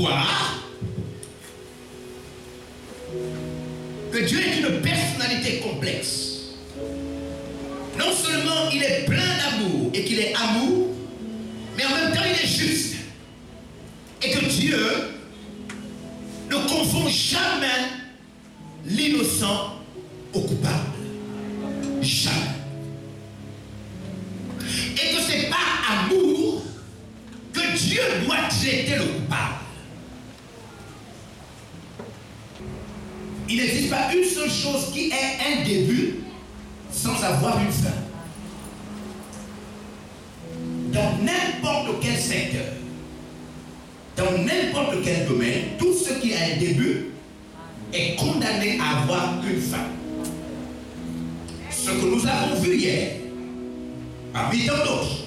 voir que Dieu est une personnalité complexe. Non seulement il est plein d'amour et qu'il est amour, mais en même temps il est juste. Et que Dieu ne confond jamais l'innocent au coupable. Jamais. Et que c'est par amour que Dieu doit traiter le coupable. Il n'existe pas une seule chose qui ait un début sans avoir une fin. Dans n'importe quel secteur, dans n'importe quel domaine, tout ce qui a un début est condamné à avoir une fin. Ce que nous avons vu hier, parmi tant d'autres,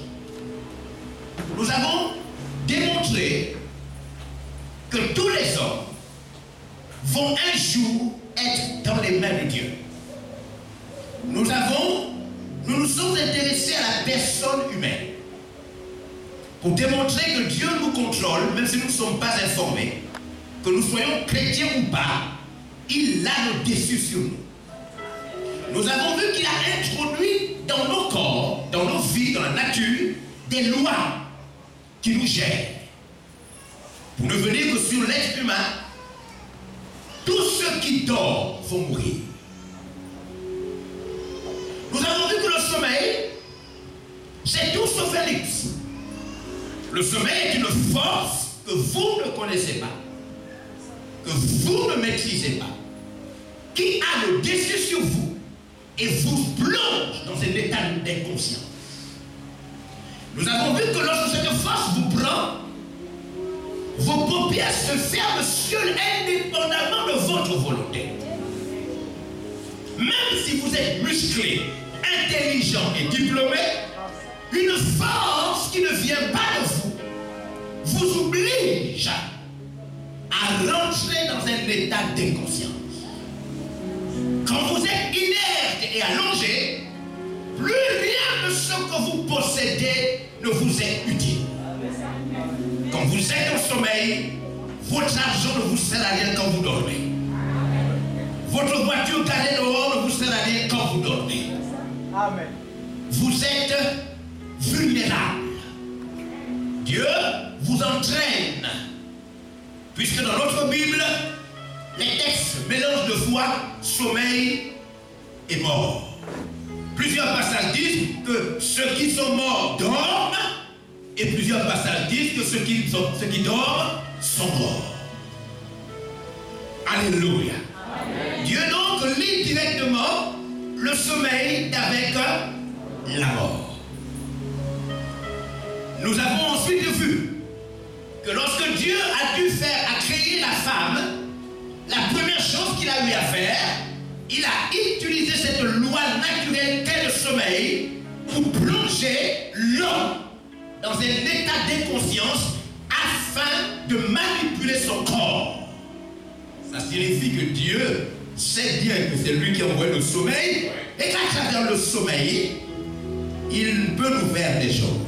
nous avons démontré que tous les hommes vont un jour être dans les mains de Dieu. Nous nous sommes intéressés à la personne humaine pour démontrer que Dieu nous contrôle, même si nous ne sommes pas informés, que nous soyons chrétiens ou pas, il a le dessus sur nous. Nous avons vu qu'il a introduit dans nos corps, dans nos vies, dans la nature, des lois qui nous gèrent. Pour ne venir que sur l'être humain, tous ceux qui dorment vont mourir. Nous avons vu que le sommeil, c'est tout sauf un luxe. Le sommeil est une force que vous ne connaissez pas, que vous ne maîtrisez pas, qui a le dessus sur vous et vous plonge dans un état d'inconscience. Nous avons vu que lorsque cette force vous prend, vos paupières se ferment seules indépendamment de votre volonté. Même si vous êtes musclé, intelligent et diplômé, une force qui ne vient pas de vous vous oblige à rentrer dans un état d'inconscience. Quand vous êtes inerte et allongé, plus rien de ce que vous possédez ne vous est utile. Quand vous êtes en sommeil, votre argent ne vous sert à rien quand vous dormez. Votre voiture garée dehors ne vous sert à rien quand vous dormez. Amen. Vous êtes vulnérable. Dieu vous entraîne. Puisque dans notre Bible, les textes mélangent deux fois sommeil et mort. Plusieurs passages disent que ceux qui sont morts dorment, et plusieurs passages disent que ceux qui dorment sont morts. Alléluia. Amen. Dieu donc lie directement le sommeil avec la mort. Nous avons ensuite vu que lorsque Dieu a créé la femme, la première chose qu'il a eu à faire, il a utilisé cette loi naturelle qu'est le sommeil pour plonger l'homme dans un état d'inconscience afin de manipuler son corps. Ça signifie que Dieu sait bien que c'est lui qui envoie le sommeil et qu'à travers le sommeil, il peut nous faire des choses.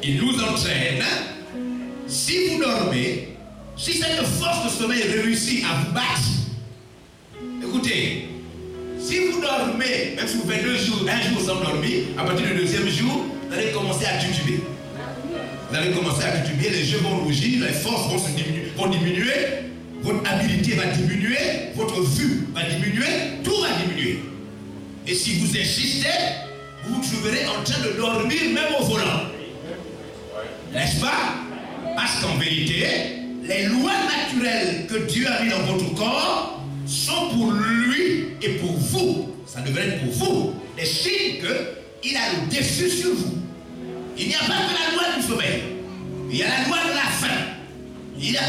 Il nous entraîne. Si vous dormez, si cette force de sommeil réussit à vous battre, écoutez, si vous dormez, même si vous faites un jour sans dormir, à partir du deuxième jour, vous allez commencer à tituber. Vous allez commencer à tituber, les yeux vont rougir, les forces vont diminuer, votre habilité va diminuer, votre vue va diminuer, tout va diminuer. Et si vous insistez, vous vous trouverez en train de dormir même au volant. N'est-ce pas? Parce qu'en vérité, les lois naturelles que Dieu a mises dans votre corps sont pour lui et pour vous. Ça devrait être pour vous. Les signes qu'il a le dessus sur vous. Il n'y a pas que la loi du sommeil. Il y a la loi de la faim. Il y a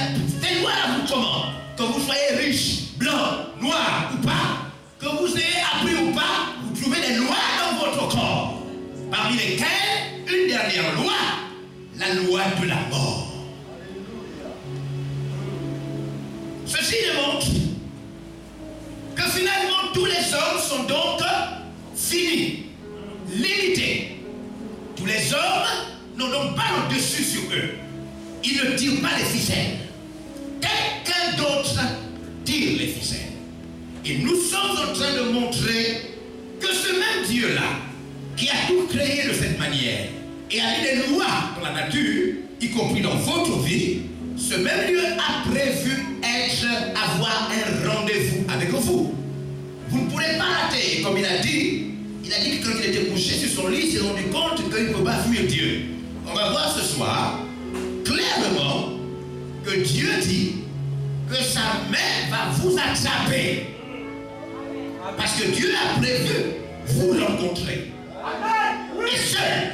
des lois à vous commandent. Que vous soyez riche, blanc, noir ou pas, que vous ayez appris ou pas, vous trouvez des lois dans votre corps. Parmi lesquelles, une dernière loi, la loi de la mort. Ceci démontre que finalement tous les hommes sont donc finis, limités. Tous les hommes n'ont donc pas le dessus sur eux. il ne tire pas les ficelles. Quelqu'un d'autre tire les ficelles. Et nous sommes en train de montrer que ce même Dieu-là, qui a tout créé de cette manière, et a mis des lois dans la nature, y compris dans votre vie, ce même Dieu a prévu avoir un rendez-vous avec vous. Vous ne pourrez pas rater. Et comme il a dit que quand il était couché sur son lit, il s'est rendu compte qu'il ne peut pas fuir Dieu. On va voir ce soir, clairement, que Dieu dit que sa main va vous attraper. Parce que Dieu a prévu vous rencontrer. Et seul,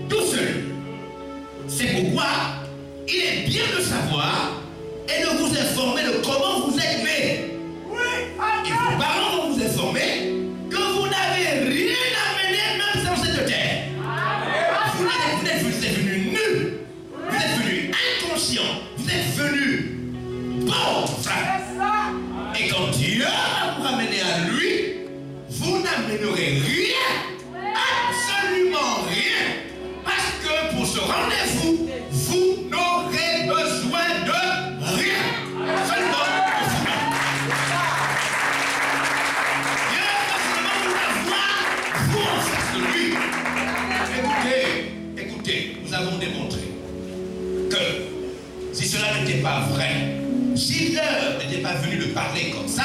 tout seul. C'est pourquoi il est bien de savoir et de vous informer de comment vous êtes né. Et vos parents vont vous informer que vous n'avez rien amené même sur cette terre. Vous êtes venus nus, vous êtes venus inconscients, vous êtes venus pauvres. Et quand Dieu va vous ramener à lui, vous n'amènerez rien, absolument rien, parce que pour ce rendez-vous, vous n'aurez besoin de rien, seulement de vous-même. Dieu va seulement vous avoir, vous en face de lui. Écoutez, nous avons démontré que si cela n'était pas vrai, si l'heure n'était pas venue de parler comme ça,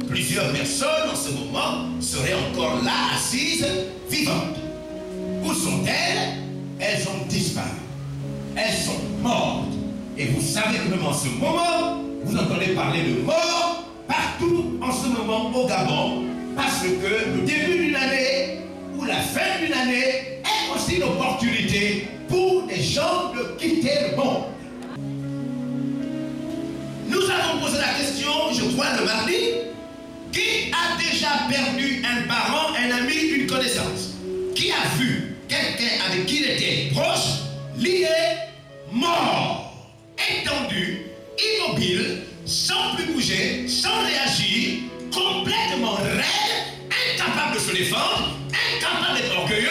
plusieurs personnes en ce moment seraient encore là, assises, vivantes. Où sont-elles? Elles ont disparu. Elles sont mortes. Et vous savez que même en ce moment, vous entendez parler de mort partout en ce moment au Gabon, parce que le début d'une année ou la fin d'une année est aussi une opportunité pour les gens de quitter le monde. Nous avons posé la question, je crois, le mardi, qui a déjà perdu un parent, un ami, une connaissance? Qui a vu quelqu'un avec qui il était proche, lié, mort, étendu, immobile, sans plus bouger, sans réagir, complètement raide, incapable de se défendre, incapable d'être orgueilleux,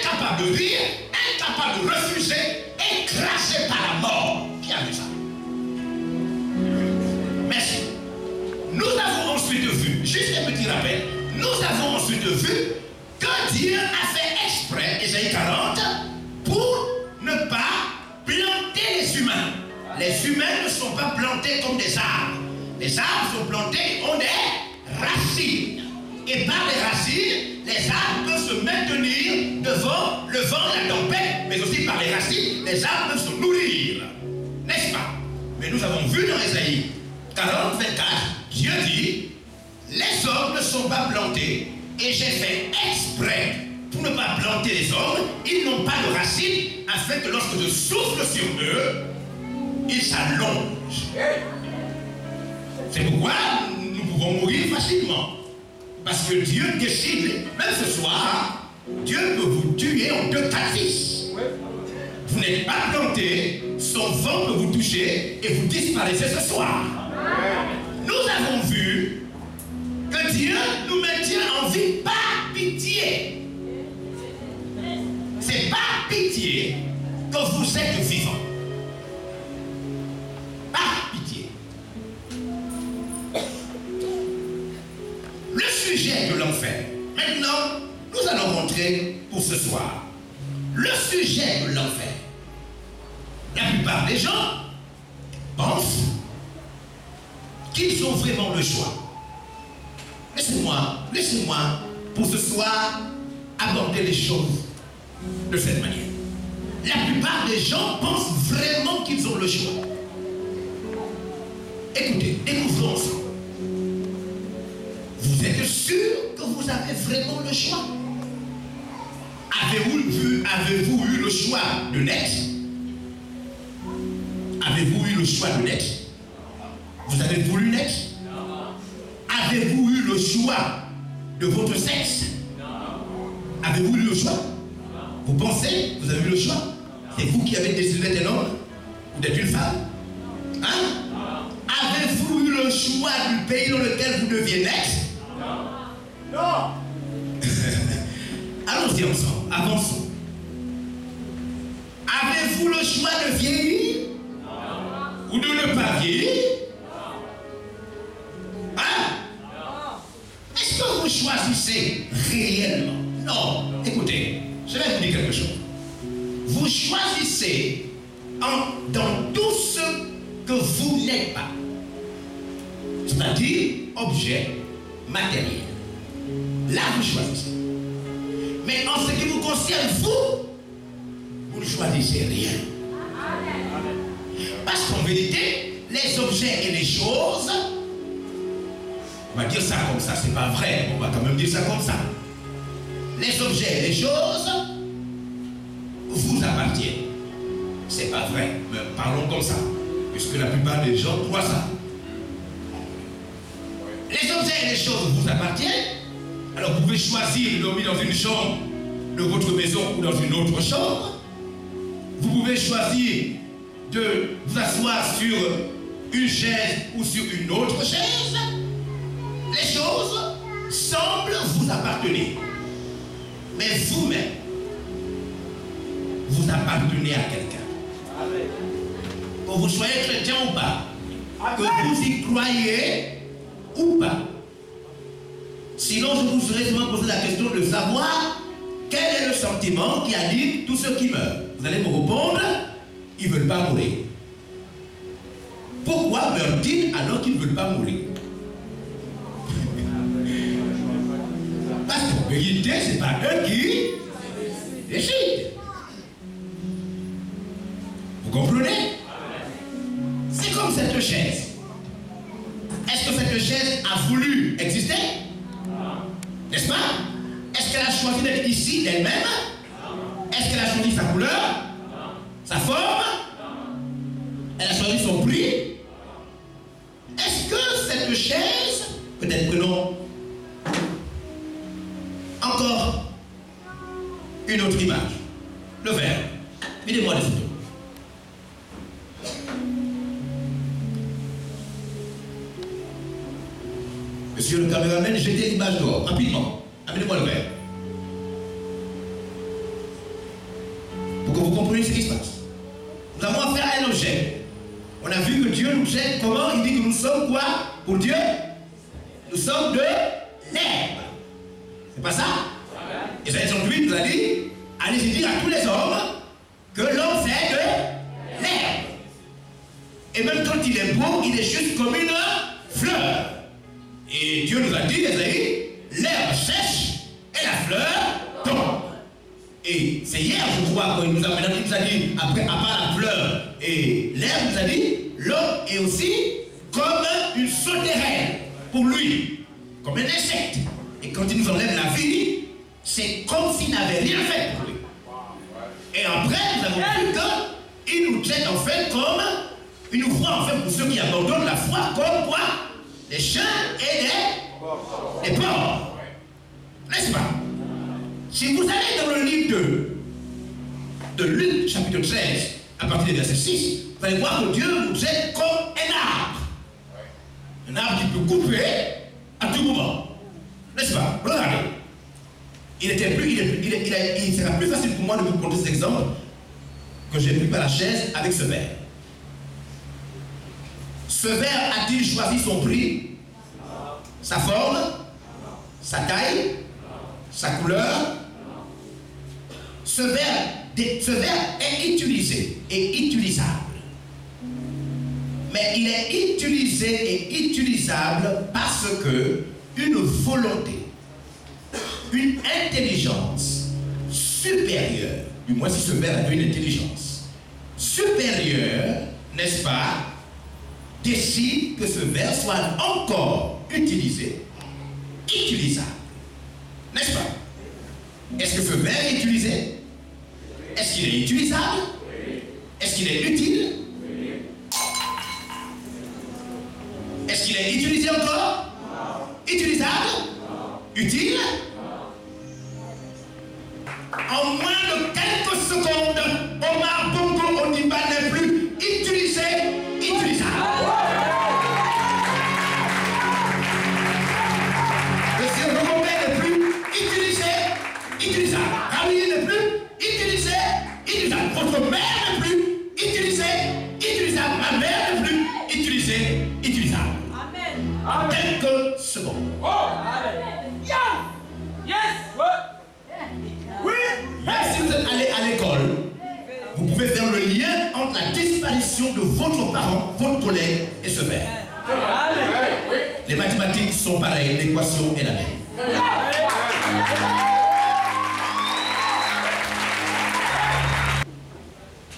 incapable de rire, incapable de refuser, écrasé par la mort? Qui a vu ça? Merci. Nous avons ensuite vu, juste un petit rappel, nous avons ensuite vu que Dieu a fait exprès, Ésaïe 40, pour ne pas planter les humains. Les humains ne sont pas plantés comme des arbres. Les arbres sont plantés, ont des racines. Et par les racines, les arbres peuvent se maintenir devant le vent, la tempête, mais aussi par les racines, les arbres peuvent se nourrir. N'est-ce pas? Mais nous avons vu dans Ésaïe 40, 24, Dieu dit, les hommes ne sont pas plantés, et j'ai fait exprès pour ne pas planter les hommes, ils n'ont pas de racines, afin que lorsque je souffle sur eux, ils s'allongent. C'est pourquoi nous pouvons mourir facilement. Parce que Dieu décide, même ce soir, Dieu peut vous tuer en 2-4-6. Vous n'êtes pas planté, son vent peut vous toucher et vous disparaissez ce soir. Nous avons vu que Dieu nous maintient en vie par pitié. C'est par pitié que vous êtes vivants. Par pitié. Le sujet de l'enfer. Maintenant, nous allons rentrer pour ce soir. Le sujet de l'enfer. La plupart des gens pensent qu'ils ont vraiment le choix. Laissez-moi, pour ce soir, aborder les choses de cette manière. La plupart des gens pensent vraiment qu'ils ont le choix. Écoutez, découvrons ça. Vous êtes sûr que vous avez vraiment le choix? Avez-vous eu le choix de naître? Avez-vous eu le choix de naître? Vous avez voulu naître? Avez-vous eu le choix de votre sexe? Avez-vous eu le choix? Vous pensez? Vous avez eu le choix? C'est vous qui avez décidé d'être un homme ou d'être une femme? Hein? Avez-vous eu le choix du pays dans lequel vous deviez naître? Non. Allons-y ensemble, avançons. Avez-vous Avez-vous le choix de vieillir ou de ne pas vieillir? Hein? Est-ce que vous choisissez réellement? Non. Écoutez, je vais vous dire quelque chose. Vous choisissez dans tout ce que vous n'êtes pas. C'est-à-dire objet matériel. Là, vous choisissez. Mais en ce qui vous concerne, vous ne choisissez rien. Parce qu'en vérité, les objets et les choses, on va dire ça comme ça, c'est pas vrai, on va quand même dire ça comme ça. Les objets et les choses vous appartiennent. C'est pas vrai, mais parlons comme ça, puisque la plupart des gens croient ça. Les objets et les choses vous appartiennent. Alors vous pouvez choisir de dormir dans une chambre de votre maison ou dans une autre chambre. Vous pouvez choisir de vous asseoir sur une chaise ou sur une autre chaise. Les choses semblent vous appartenir. Mais vous-même, vous appartenez à quelqu'un. Que vous soyez chrétien ou pas, que vous y croyez ou pas. Sinon, je vous serais souvent posé la question de savoir quel est le sentiment qui anime tous ceux qui meurent. Vous allez me répondre, ils ne veulent pas mourir. Pourquoi meurent-ils alors qu'ils ne veulent pas mourir? Parce qu'en vérité, ce n'est pas eux qui décident. Vous comprenez? C'est comme cette chaise. Est-ce que cette chaise a voulu exister? N'est-ce pas? Est-ce qu'elle a choisi d'être ici d'elle-même? Est-ce qu'elle a choisi sa couleur? Sa forme? Elle a choisi son prix? Est-ce que cette chaise, peut-être que non. Encore une autre image. Le verre. Videz-moi des photos. Monsieur le caméraman, jetez l'image dehors, rapidement. Amenez-moi le verre. Pour que vous compreniez ce qui se passe. Nous avons affaire à un objet. On a vu que Dieu nous jette comment? Il dit que nous sommes quoi? Pour Dieu, nous sommes de l'herbe. C'est pas ça? Et Isaïe 38 nous a dit, allez-y dire à tous les hommes que l'homme c'est de l'herbe. Et même quand il est beau, il est juste comme une fleur. Et Dieu nous a dit, Isaïe, l'herbe sèche et la fleur tombe. Et c'est hier, je crois, qu'il nous a dit, après, à part la fleur et l'herbe, il nous a dit, l'homme est aussi comme une sauterelle pour lui, comme un insecte. Et quand il nous enlève la vie, c'est comme s'il n'avait rien fait pour lui. Et après, nous avons vu qu'il nous jette en fait comme une foi, en fait, pour ceux qui abandonnent la foi, comme quoi? Les chiens et les porcs. N'est-ce pas? Si vous allez dans le livre de Luc, chapitre 13, à partir du verset 6, vous allez voir que Dieu nous jette comme un arbre. Un arbre qui peut couper à tout moment. N'est-ce pas? Regardez. Il sera plus facile pour moi de vous prendre cet exemple que j'ai pris par la chaise avec ce verre. Ce verre a-t-il choisi son prix, sa forme, sa taille, sa couleur? Ce verre est utilisé et utilisable. Mais il est utilisé et utilisable parce que une volonté, une intelligence supérieure, du moins si ce verre a une intelligence supérieure, n'est-ce pas, décide que ce verre soit encore utilisé, utilisable. N'est-ce pas? Est-ce que ce verre est utilisé? Est-ce qu'il est utilisable? Est-ce qu'il est utile? Est-ce qu'il est utilisé encore? Utilisable? Utile? En moins de quelques secondes, Omar Bongo Ondimba n'est plus utilisé, utilisable. Monsieur Robert n'est plus utilisé, utilisable. Raouli n'est plus utilisé, utilisable. Votre mère n'est plus disparition de votre parent, votre collègue et ce père. Les mathématiques sont pareilles, l'équation est la même.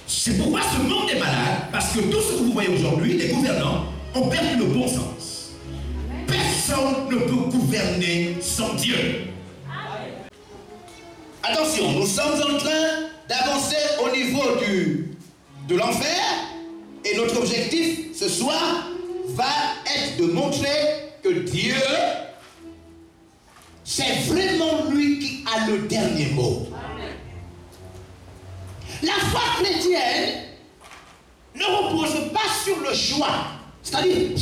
C'est pourquoi ce monde est malade, parce que tout ce que vous voyez aujourd'hui, les gouvernants ont perdu le bon sens. Personne ne peut gouverner sans Dieu. Attention, nous sommes en train d'avancer au niveau de l'enfer et notre objectif ce soir va être de montrer que Dieu, c'est vraiment lui qui a le dernier mot. La foi chrétienne ne repose pas sur le choix. C'est-à-dire,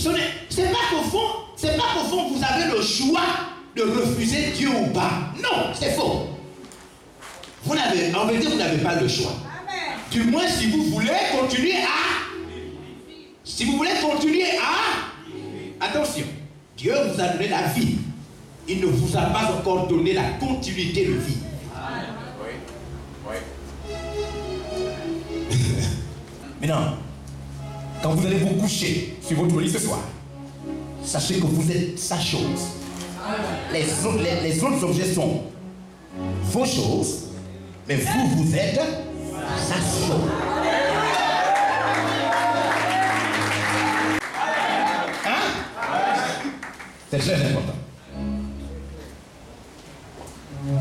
c'est pas qu'au fond, vous avez le choix de refuser Dieu ou pas. Non, c'est faux. En vérité, vous n'avez pas le choix. Amen. Du moins, si vous voulez continuer attention, Dieu vous a donné la vie. Il ne vous a pas encore donné la continuité de vie. Maintenant, quand vous allez vous coucher sur votre lit ce soir, sachez que vous êtes sa chose. Les autres objets sont vos choses, mais vous êtes sa chose. Hein? C'est très important.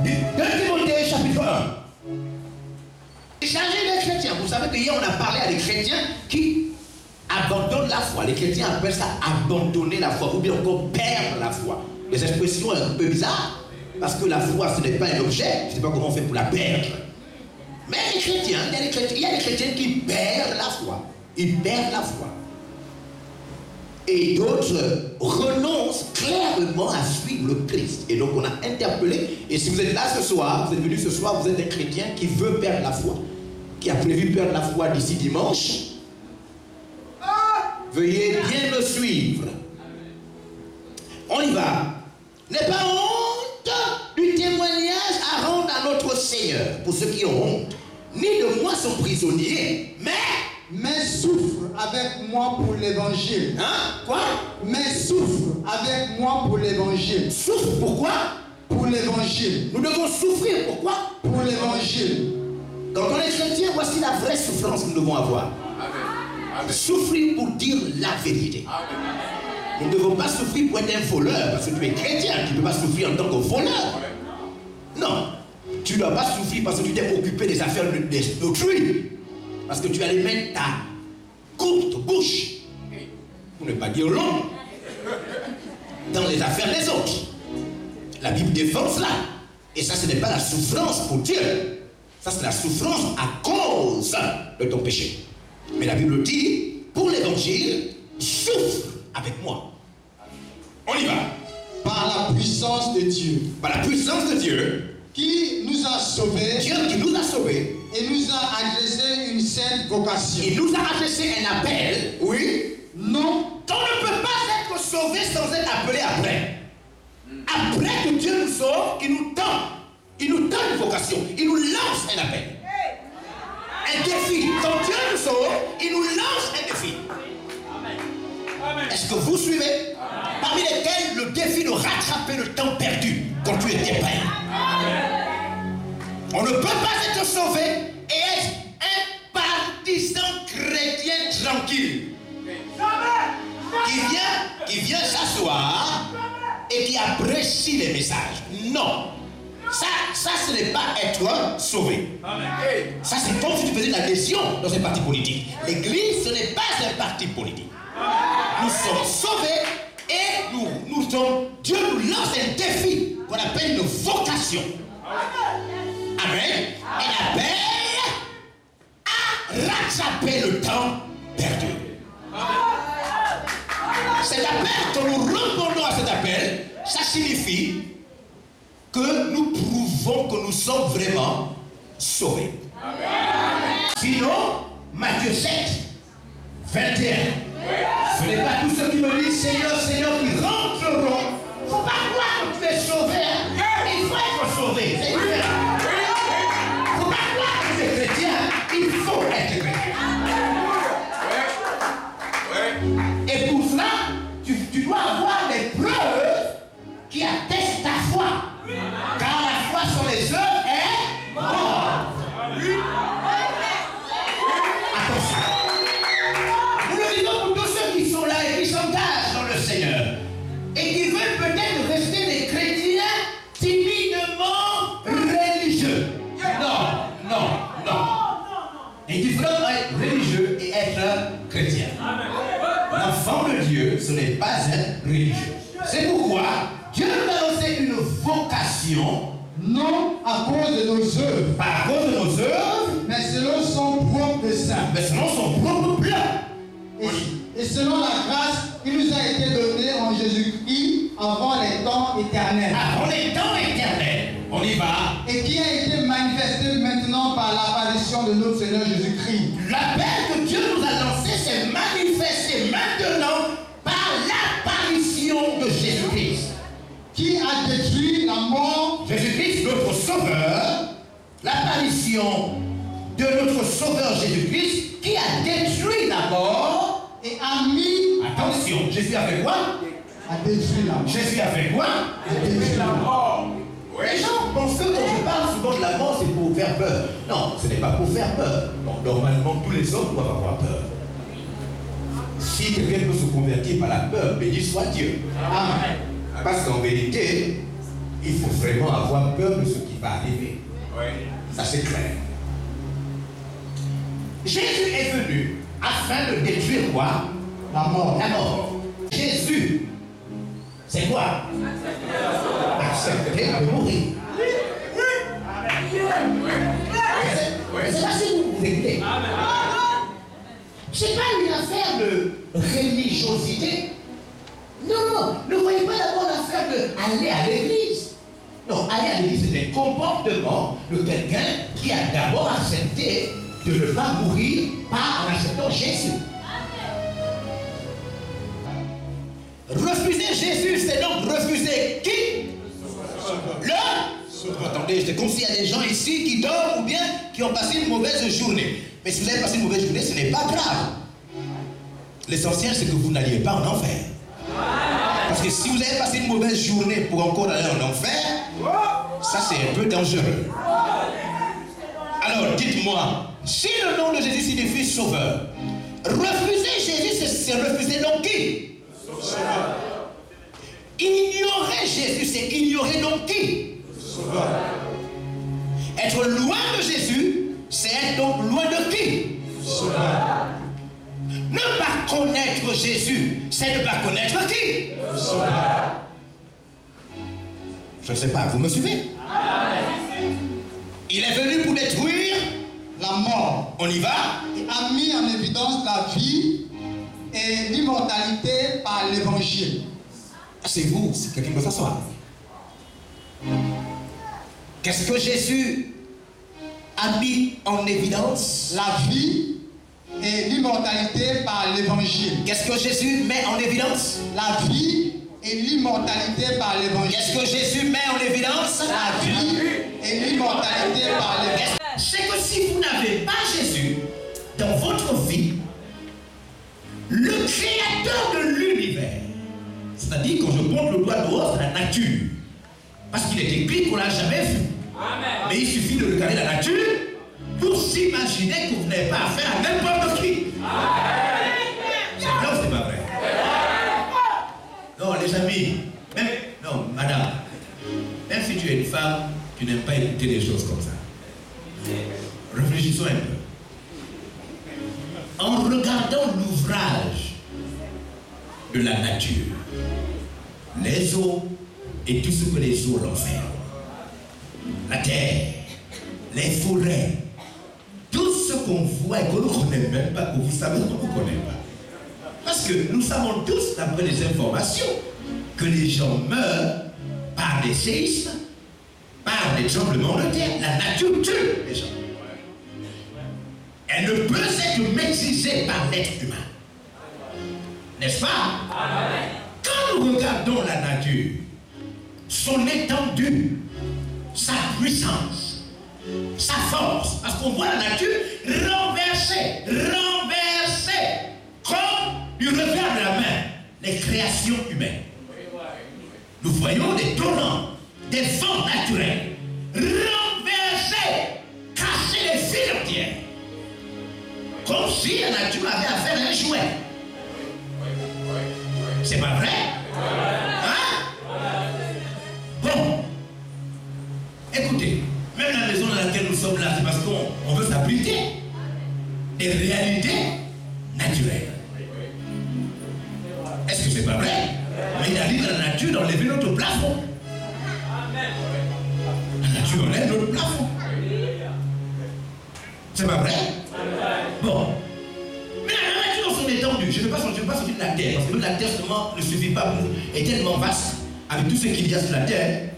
2 Timothée chapitre 1. Changer les chrétiens. Vous savez qu'hier on a parlé à des chrétiens qui abandonnent la foi. Les chrétiens appellent ça abandonner la foi ou bien encore perdre la foi. Des expressions un peu bizarres parce que la foi ce n'est pas un objet. Je ne sais pas comment on fait pour la perdre. Mais les chrétiens, il y a des chrétiens qui perdent la foi. Ils perdent la foi. Et d'autres renoncent clairement à suivre le Christ. Et donc on a interpellé. Et si vous êtes là ce soir, vous êtes venus ce soir, vous êtes un chrétien qui veut perdre la foi, qui a prévu perdre la foi d'ici dimanche. Veuillez bien me suivre. On y va. N'aie pas honte du témoignage à rendre à notre Seigneur. Pour ceux qui ont honte, ni de moi sont prisonniers, mais souffre avec moi pour l'évangile. Hein? Quoi? Mais souffre avec moi pour l'évangile. Souffre pourquoi? Pour l'évangile. Nous devons souffrir pourquoi? Pour l'évangile. Quand on est chrétien, voici la vraie souffrance que nous devons avoir. Amen. Souffrir pour dire la vérité. Amen. Nous ne devons pas souffrir pour être un voleur, parce que tu es chrétien, tu ne peux pas souffrir en tant que voleur. Non. Tu ne dois pas souffrir parce que tu t'es occupé des affaires d'autrui. Parce que tu allais mettre ta courte bouche, pour ne pas dire longue, dans les affaires des autres. La Bible défend cela. Et ça, ce n'est pas la souffrance pour Dieu. Ça, c'est la souffrance à cause de ton péché. Mais la Bible dit, pour l'évangile, souffre avec moi. On y va. Par la puissance de Dieu. Par la puissance de Dieu. Qui nous a sauvés. Dieu qui nous a sauvés. Et nous a adressé une sainte vocation. Il nous a adressé un appel. Oui. Non. On ne peut pas être sauvé sans être appelé après. Après que Dieu nous sauve, il nous tend. Il nous donne une vocation. Il nous lance un appel. Un défi. Quand Dieu nous sauve, il nous lance un défi. Est-ce que vous suivez? Parmi lesquels le défi de rattraper le temps perdu quand tu étais prêt. On ne peut pas être sauvé et être un partisan chrétien tranquille qui vient s'asseoir et qui apprécie les messages. Non. Ça ce n'est pas être sauvé. Ça c'est comme si tu faisais une adhésion dans un parti politique. L'église ce n'est pas un parti politique. Nous sommes sauvés et Dieu nous lance un défi qu'on appelle une vocation. Amen. Un appel à rattraper le temps perdu. Cet appel, quand nous répondons à cet appel, ça signifie que nous prouvons que nous sommes vraiment sauvés. Amen. Sinon, Matthieu 7, 21. Ce n'est pas tous ceux qui me disent Seigneur, Seigneur qui rentreront. Il ne faut pas croire que tu es sauvé. Il faut être sauvé. C'est différent. Il ne faut pas croire que tu es chrétien. Il faut être chrétien. est différent d'être religieux et être chrétien. L'enfant de Dieu, ce n'est pas être religieux. C'est pourquoi Dieu nous a lancé une vocation, non à cause de nos œuvres, pas à cause de nos œuvres, mais selon son propre dessein. mais selon son propre plan. Et selon la grâce qui nous a été donnée en Jésus-Christ avant les temps éternels. Avant les temps éternels, on y va. Et qui a été manifesté maintenant par l'apparition de notre Seigneur Jésus-Christ. L'appel que Dieu nous a lancé s'est manifesté maintenant par l'apparition de Jésus-Christ. Qui a détruit la mort. Jésus-Christ, notre Sauveur, l'apparition de notre Sauveur Jésus-Christ qui a détruit la mort Et a mis. Attention, Jésus a fait quoi? A détruit la mort. Jésus a fait quoi? A détruit la mort. Les gens pensent que quand je parle souvent de la mort, c'est pour faire peur. Non, ce n'est pas pour faire peur. Non, normalement, tous les hommes doivent avoir peur. Si quelqu'un peut se convertir par la peur, béni soit Dieu. Amen. Parce qu'en vérité, il faut vraiment avoir peur de ce qui va arriver. Ça c'est clair. Jésus est venu afin de détruire quoi? La mort. La mort. Jésus, c'est quoi? Accepter de mourir. C'est pas si vous écoutez. C'est pas une affaire de religiosité. Non, ne voyez pas d'abord l'affaire d'aller à l'église. Non, aller à l'église, c'est un comportement de quelqu'un qui a d'abord accepté de ne pas mourir par en acceptant Jésus. Refuser Jésus, c'est donc refuser qui? Attendez, c'est comme s'il y a des gens ici qui dorment ou bien qui ont passé une mauvaise journée. Mais si vous avez passé une mauvaise journée, ce n'est pas grave. L'essentiel, c'est que vous n'alliez pas en enfer. Parce que si vous avez passé une mauvaise journée pour encore aller en enfer, ça c'est un peu dangereux. Alors dites-moi, si le nom de Jésus signifie sauveur, refuser Jésus, c'est refuser donc qui? Sauveur. Ignorer Jésus, c'est ignorer donc qui? Sauveur. Être loin de Jésus, c'est être donc loin de qui? Sauveur. Ne pas connaître Jésus, c'est ne pas connaître qui? Sauveur. Je ne sais pas, vous me suivez? Il est venu pour détruire La mort. On y va? Et a mis en évidence la vie et l'immortalité par l'évangile. C'est vous, si quelqu'un peut s'asseoir. Qu'est-ce que Jésus a mis en évidence? La vie et l'immortalité par l'évangile. Qu'est-ce que Jésus met en évidence? La vie et l'immortalité par l'évangile. Qu'est-ce que Jésus met en évidence? La vie et l'immortalité par l'évangile. C'est que si vous n'avez pas Jésus dans votre vie, le créateur de l'univers, c'est-à-dire quand je monte le doigt dehors, c'est la nature, parce qu'il est écrit qu'on ne l'a jamais vu. Amen. Mais il suffit de regarder la nature pour s'imaginer que vous n'avez pas affaire à n'importe qui. C'est vrai ou c'est pas vrai? Non, les amis, même, non, madame, même si tu es une femme, tu n'aimes pas écouter des choses comme ça. Réfléchissons un peu. En regardant l'ouvrage de la nature, les eaux et tout ce que les eaux l'enferment, la terre, les forêts, tout ce qu'on voit et qu'on ne connaît même pas, que vous savez qu'on ne connaît pas. Parce que nous savons tous, d'après les informations, que les gens meurent par des séismes, par des tremblements de terre. La nature tue les gens. Elle ne peut être maîtrisée par l'être humain. N'est-ce pas? Quand nous regardons la nature, son étendue, sa puissance, sa force, parce qu'on voit la nature renversée, comme du revers de la main, les créations humaines. Nous voyons des torrents, des vents naturels, renverser, casser les fils entières. Comme si la nature avait affaire à un jouet. C'est pas vrai? Hein? Bon. Écoutez, même la maison dans laquelle nous sommes là, c'est parce qu'on veut s'abriter. des réalités naturelles. Est-ce que c'est pas vrai? Mais il arrive à la nature d'enlever notre plafond. La nature enlève notre plafond. C'est pas vrai? Bon. Mais la nature dans son étendue, je ne veux pas sortir de la terre, parce que la terre seulement ne suffit pas, est tellement vaste, avec tout ce qu'il y a sur la terre.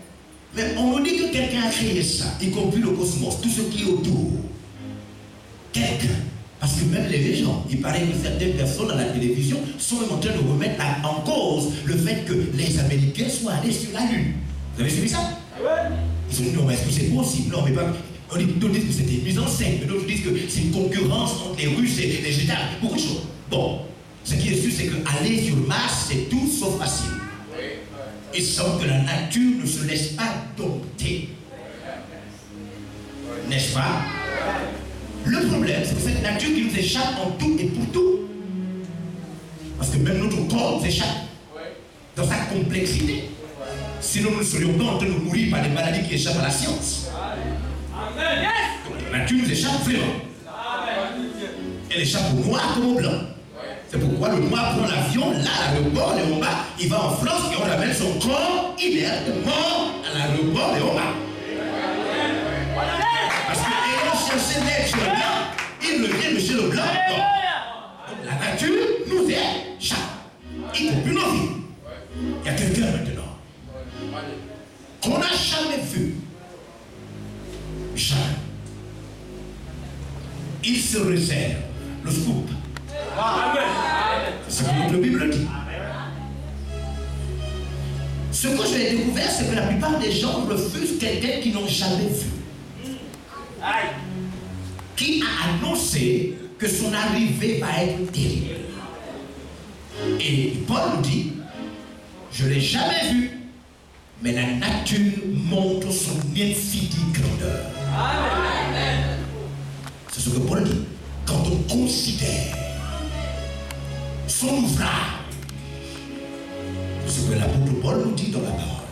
Mais on nous dit que quelqu'un a créé ça, y compris le cosmos, tout ce qui est autour. Quelqu'un. Parce que même les gens, il paraît que certaines personnes à la télévision sont même en train de remettre en cause le fait que les Américains soient allés sur la Lune. Vous avez suivi ça? Ils ont dit non, mais est-ce que c'est possible? Non, mais pas. D'autres disent que c'était une mise en scène, d'autres disent que c'est une concurrence entre les Russes et les États, beaucoup de choses. Bon, ce qui est sûr, c'est qu'aller sur Mars, c'est tout sauf facile. Il semble que la nature ne se laisse pas dompter. N'est-ce pas? Le problème, c'est que cette nature qui nous échappe en tout et pour tout. Parce que même notre corps nous échappe dans sa complexité. Sinon, nous ne serions pas en train de mourir par des maladies qui échappent à la science. Donc, la nature nous échappe vraiment. Elle échappe au noir comme au blanc. C'est pourquoi le noir prend l'avion, là, à l'aéroport, et en bas, il va en France et on amène son corps inerte, mort, à l'aéroport et en bas. Parce que ayant cherché l'être blanc, il revient chez le blanc. Donc, la nature nous échappe, y compris nos vies. Il y a quelqu'un maintenant qu'on n'a jamais vu. Jamais. Il se réserve le scoop. C'est ce que notre Bible dit. Ce que j'ai découvert, c'est que la plupart des gens refusent quelqu'un qu'ils n'ont jamais vu. Qui a annoncé que son arrivée va être terrible. Et Paul nous dit, je ne l'ai jamais vu, mais la nature montre son infinie grandeur. C'est ce que Paul dit. Quand on considère son ouvrage, c'est ce que l'apôtre Paul nous dit dans la parole.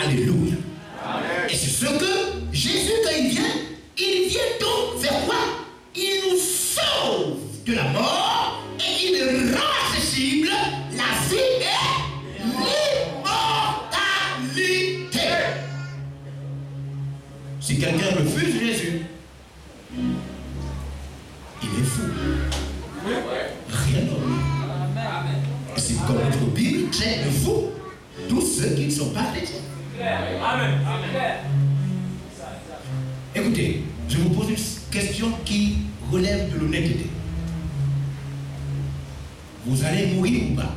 Alléluia. Et c'est ce que Jésus, quand il vient donc vers quoi? Il nous sauve de la mort et il rend accessible la vie et l'immortalité. Si quelqu'un refuse Jésus, il est fou. Rien d'autre. Et c'est comme notre Bible traite de fou tous ceux qui ne sont pas chrétiens. Amen. Écoutez, je vous pose une question qui relève de l'honnêteté. Vous allez mourir ou pas?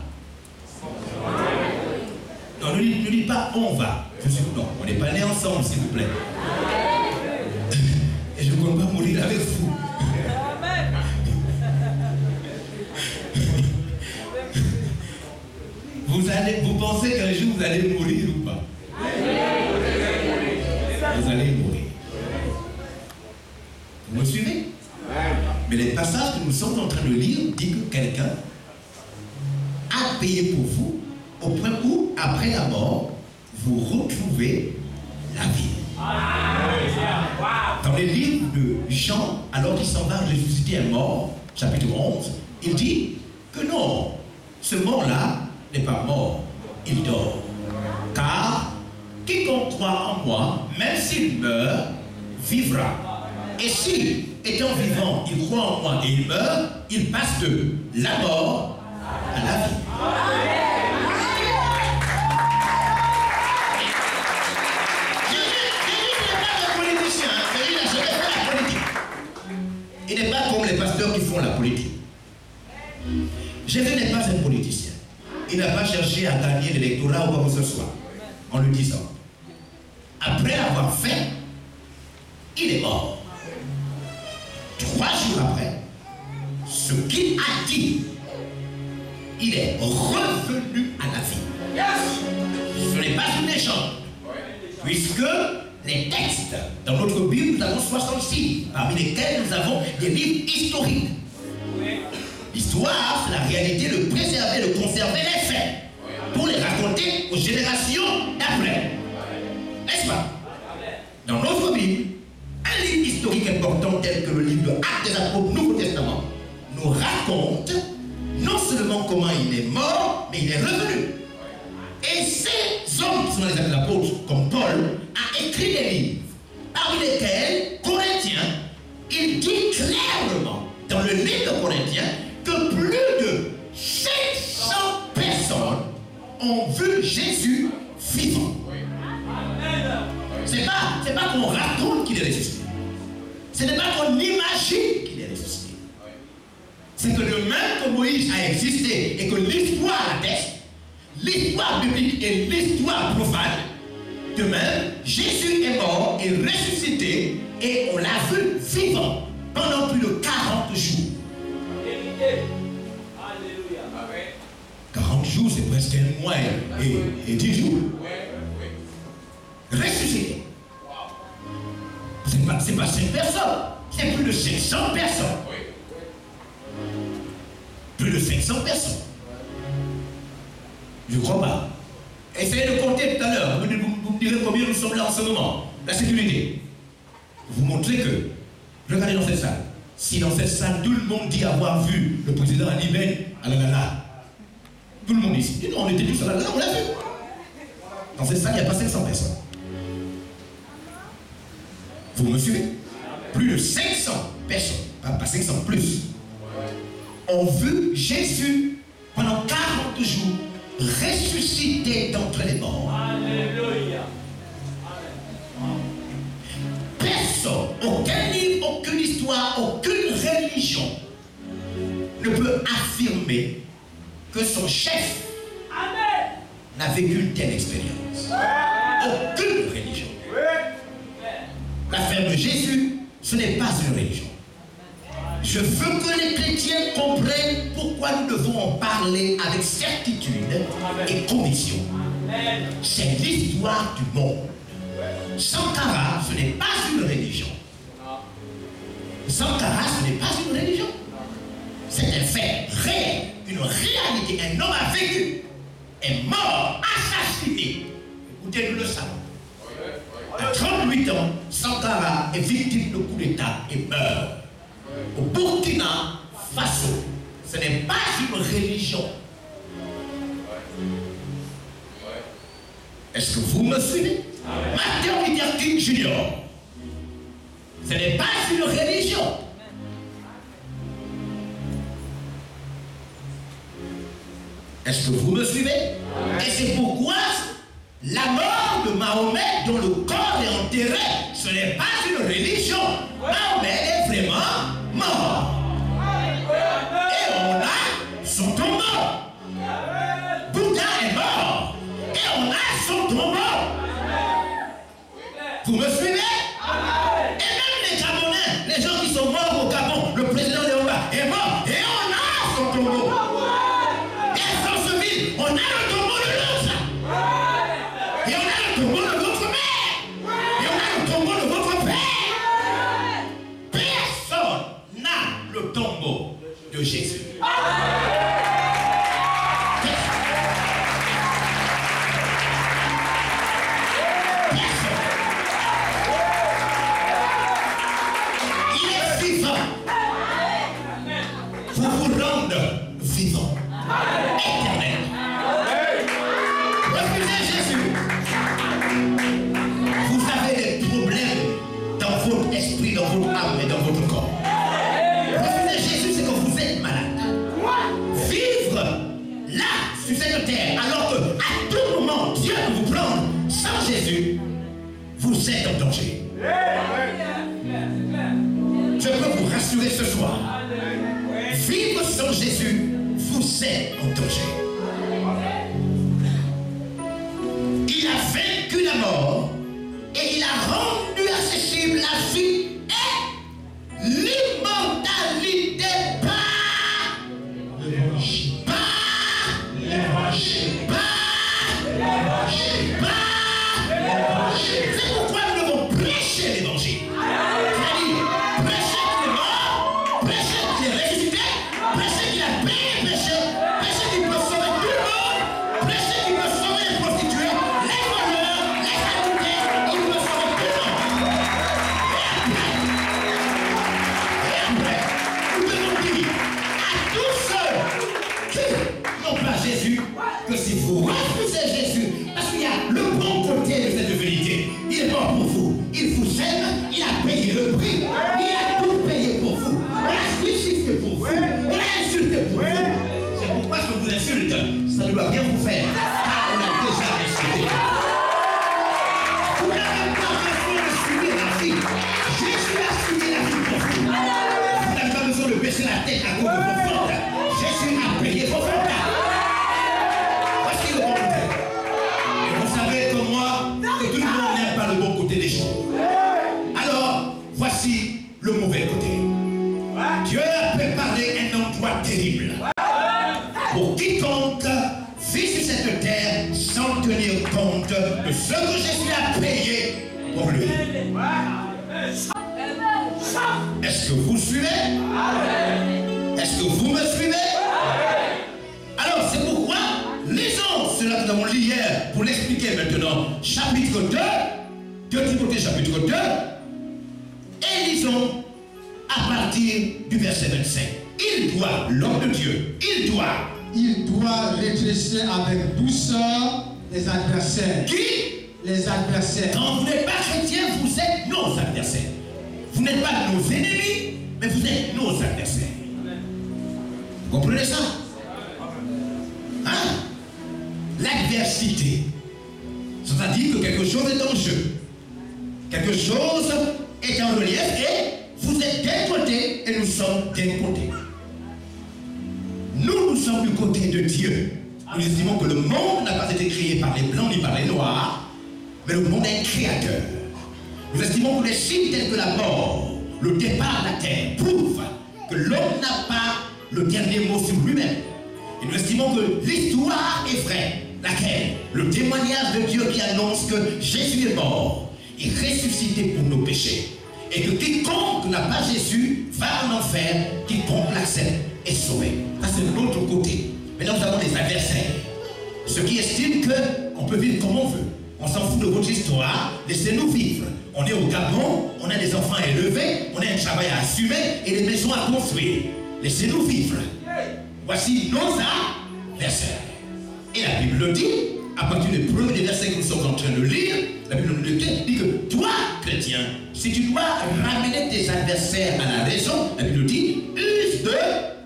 Non, ne dites pas on va. Non, on n'est pas nés ensemble, s'il vous plaît. Et je ne compte pas mourir avec vous. Vous pensez qu'un jour vous allez mourir ou pas? Vous allez mourir. Vous me suivez? Mais les passages que nous sommes en train de lire disent que quelqu'un a payé pour vous au point où, après la mort, vous retrouvez la vie. Dans les livres de Jean, alors qu'il s'en va ressusciter un mort, chapitre 11, il dit que non, ce mort-là n'est pas mort, il dort. Car quiconque croit en moi, même s'il meurt, vivra. Et si, étant vivant, il croit en moi et il meurt, il passe de la mort à la vie. Il n'est pas comme les pasteurs qui font la politique. Jésus n'est pas un politicien. Il n'a pas cherché à gagner l'électorat ou quoi que ce soit en le disant. Après avoir fait, il est mort. 3 jours après, ce qu'il a dit, il est revenu à la vie. Ce n'est pas une légende, puisque les textes dans notre Bible, nous avons 66, parmi lesquels nous avons des livres historiques. L'histoire, c'est la réalité de préserver, de conserver les faits pour les raconter aux générations d'après. N'est-ce pas? Dans notre Bible, un livre historique historiques importants tels que le livre de Actes des Apôtres, Nouveau Testament, nous raconte non seulement comment il est mort, mais il est revenu. Et ces hommes qui sont les apôtres, comme Paul, a écrit des livres, parmi lesquels, Corinthiens, il dit clairement, dans le livre de Corinthiens, que plus de 500 personnes ont vu Jésus vivant. C'est pas qu'on raconte qu'il est ressuscité. Ce n'est pas qu'on imagine qu'il est ressuscité. C'est que de même que Moïse a existé et que l'histoire atteste, l'histoire biblique et l'histoire profane, de même, Jésus est mort et ressuscité et on l'a vu vivant pendant plus de 40 jours. 40 jours, c'est presque un mois et 10 jours. Ressuscité. C'est pas 5 personnes, c'est plus de 500 personnes. Plus de 500 personnes. Je ne crois pas. Essayez de compter tout à l'heure. Vous me direz combien nous sommes là en ce moment. La sécurité. Vous montrez que, regardez dans cette salle. Si dans cette salle, tout le monde dit avoir vu le président Alibert à la Lala. Tout le monde ici. Et non, on était tous à la Lala, on l'a vu. Dans cette salle, il n'y a pas 500 personnes. Vous me suivez? Plus de 500 personnes, pas 500, plus, ont vu Jésus pendant 40 jours ressuscité d'entre les morts. Alléluia. Personne, aucun livre, aucune histoire, aucune religion ne peut affirmer que son chef n'a vécu une telle expérience. Aucune religion. L'affaire de Jésus, ce n'est pas une religion. Je veux que les chrétiens comprennent pourquoi nous devons en parler avec certitude et conviction. C'est l'histoire du monde. Sankara, ce n'est pas une religion. Sankara, ce n'est pas une religion. C'est un fait réel, une réalité. Un homme a vécu, est mort, assassiné. Écoutez, nous le savons. À 38 ans, Sankara est victime de coup d'État et meurt. Au Burkina Faso, ce n'est pas une religion. Est-ce que vous me suivez? Martin Luther King Jr. Ce n'est pas une religion. Est-ce que vous me suivez? Et c'est pourquoi la mort de Mahomet, dont le corps est enterré, ce n'est pas une religion. Mahomet est vraiment mort. Et on a son tombeau. Bouddha est mort. Et on a son tombeau. Vous me suivez? Et même les Gabonais, les gens qui sont morts au Gabon, le président Léomba est mort. Et on a son tombeau. Et à Franceville, on a le tombeau de l'autre. Et on a le tombeau de votre mère. Et on a le tombeau de votre père. Personne n'a le tombeau de Jésus. Vivant, éternel. Refusez Jésus. Vous avez des problèmes dans votre esprit, dans votre âme et dans votre corps. Refusez Jésus, c'est que vous êtes malade. Vivre là, sur cette terre, alors que à tout moment, Dieu peut vous prendre sans Jésus, vous êtes en danger. Je peux vous rassurer ce soir. Vivre sans Jésus, vous êtes en danger. Il a vaincu la mort et il a rendu accessible la vie et l'immortalité par l'évangile. C'est pourquoi nous devons prêcher l'évangile. C'est-à-dire, prêcher qu'il est mort, prêcher qu'il est ressuscité, prêcher qu'il a payé le péché, prêcher qu'il peut sauver tout le monde, prêcher qu'il peut sauver les prostituées, les voleurs, les adultères, il peut sauver tout le monde. compris. Il a tout payé pour vous. Il a crucifié pour vous. Il a insulté pour vous. C'est pourquoi je vous insulte. Ça ne doit rien vous faire. Car on a déjà insulté. Vous n'avez pas besoin de subir la vie. Jésus a subi la vie pour vous. Vous n'avez pas besoin de baisser la tête à cause de vos fautes. Jésus a payé vos fautes. Voici le bon côté. Et vous savez comme moi que tout le monde n'aime pas le bon côté des choses. Alors, voici le mauvais côté. Dieu a préparé un endroit terrible pour quiconque vit sur cette terre sans tenir compte de ce que Jésus a payé pour lui. Est-ce que vous suivez? Est-ce que vous me suivez? Alors c'est pourquoi lisons cela que nous avons lu hier pour l'expliquer maintenant. Chapitre 2, 2 Timothée chapitre 2, et lisons à partir du verset 25. Il doit, l'homme de Dieu, il doit redresser avec douceur les adversaires. Qui? Les adversaires. Quand vous n'êtes pas chrétien, vous êtes nos adversaires. Vous n'êtes pas nos ennemis, mais vous êtes nos adversaires. Vous comprenez ça? Hein? L'adversité. C'est-à-dire que quelque chose est en jeu. Quelque chose est en relief et vous êtes d'un côté et nous sommes d'un côté. Nous sommes du côté de Dieu. Nous estimons que le monde n'a pas été créé par les blancs ni par les noirs, mais le monde est un créateur. Nous estimons que les signes tels que la mort, le départ de la terre, prouvent que l'homme n'a pas le dernier mot sur lui-même. Et nous estimons que l'histoire est vraie, laquelle le témoignage de Dieu qui annonce que Jésus est mort et ressuscité pour nos péchés. Et que quiconque n'a pas Jésus va en enfer, quiconque l'accepte est sauvé. Ça c'est de l'autre côté. Maintenant nous avons les adversaires. Ceux qui estiment qu'on peut vivre comme on veut. On s'en fout de votre histoire, laissez-nous vivre. On est au Gabon, on a des enfants à élever, on a un travail à assumer et des maisons à construire. Laissez-nous vivre. Voici nos adversaires. Et la Bible le dit, à partir des premiers versets que nous sommes en train de lire, la Bible nous dit que toi, chrétien, si tu dois ramener tes adversaires à la raison, la Bible dit, use de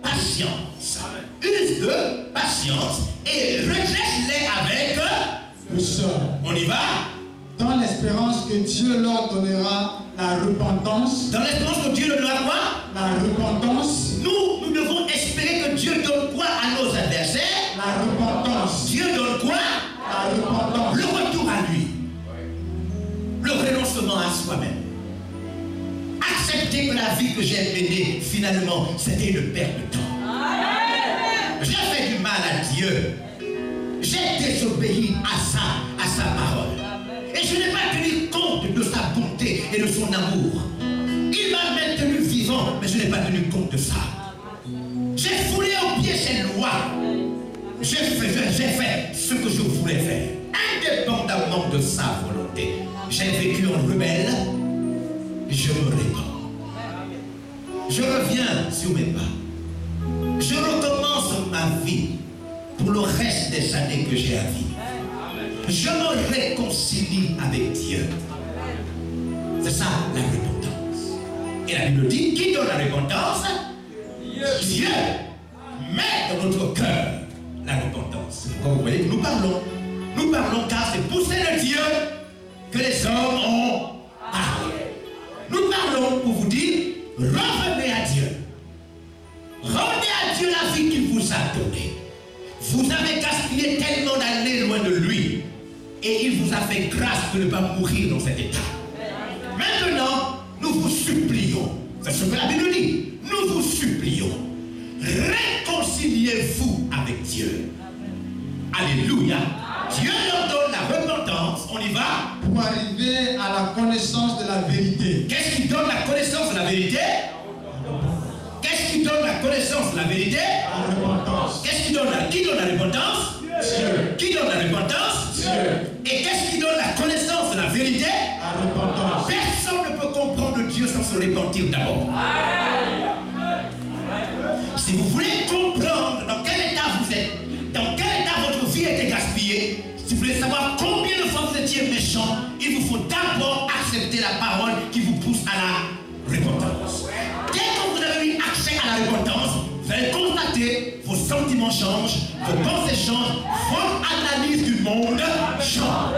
patience. Use de patience et redresse-les avec douceur. On y va? Dans l'espérance que Dieu leur donnera la repentance. Dans l'espérance que Dieu leur donnera quoi? La repentance. Nous devons espérer que Dieu donne quoi à nos adversaires? La repentance. Dieu donne quoi? La repentance. Le retour à lui. Le renoncement à soi-même. Accepter que la vie que j'ai menée, finalement, c'était une perte de temps. J'ai fait du mal à Dieu. J'ai désobéi à sa parole. Et je n'ai pas tenu compte de sa bonté et de son amour. Il m'a maintenu vivant, mais je n'ai pas tenu compte de ça. J'ai foulé au pied ses lois. J'ai fait ce que je voulais faire, indépendamment de sa volonté. J'ai vécu en rebelle. Je me répands. Je reviens sur mes pas. Je recommence ma vie pour le reste des années que j'ai à vivre. Je me réconcilie avec Dieu. C'est ça la repentance. Et la Bible dit, qui donne la repentance? Dieu met dans notre cœur la repentance. C'est pourquoi vous voyez que nous parlons car c'est pour ce Dieu que les hommes ont parlé. Nous parlons pour vous dire, revenez à Dieu. Rendez à Dieu la vie qu'il vous a donnée. Vous avez gaspillé tellement d'années loin de lui. Et il vous a fait grâce de ne pas mourir dans cet état. Maintenant, nous vous supplions. C'est ce que la Bible dit. Nous vous supplions. Réconciliez-vous avec Dieu. Alléluia. Dieu leur donne la repentance. On y va. Pour arriver à la connaissance de la vérité. Qu'est-ce qui donne la connaissance de la vérité? Qu'est-ce qui donne la connaissance de la vérité? La repentance. Qu'est-ce qui donne la repentance? Dieu. Qui donne la repentance? Dieu. Et qu'est-ce qui donne la connaissance de la vérité? La repentance. Personne ne peut comprendre Dieu sans se repentir d'abord. Si vous voulez comprendre dans quel état vous êtes, dans quel état votre vie a été gaspillée, si vous voulez savoir combien de fois vous étiez méchant, il vous faut d'abord accepter la parole qui vous pousse à la vos pensées changent, votre analyse du monde change.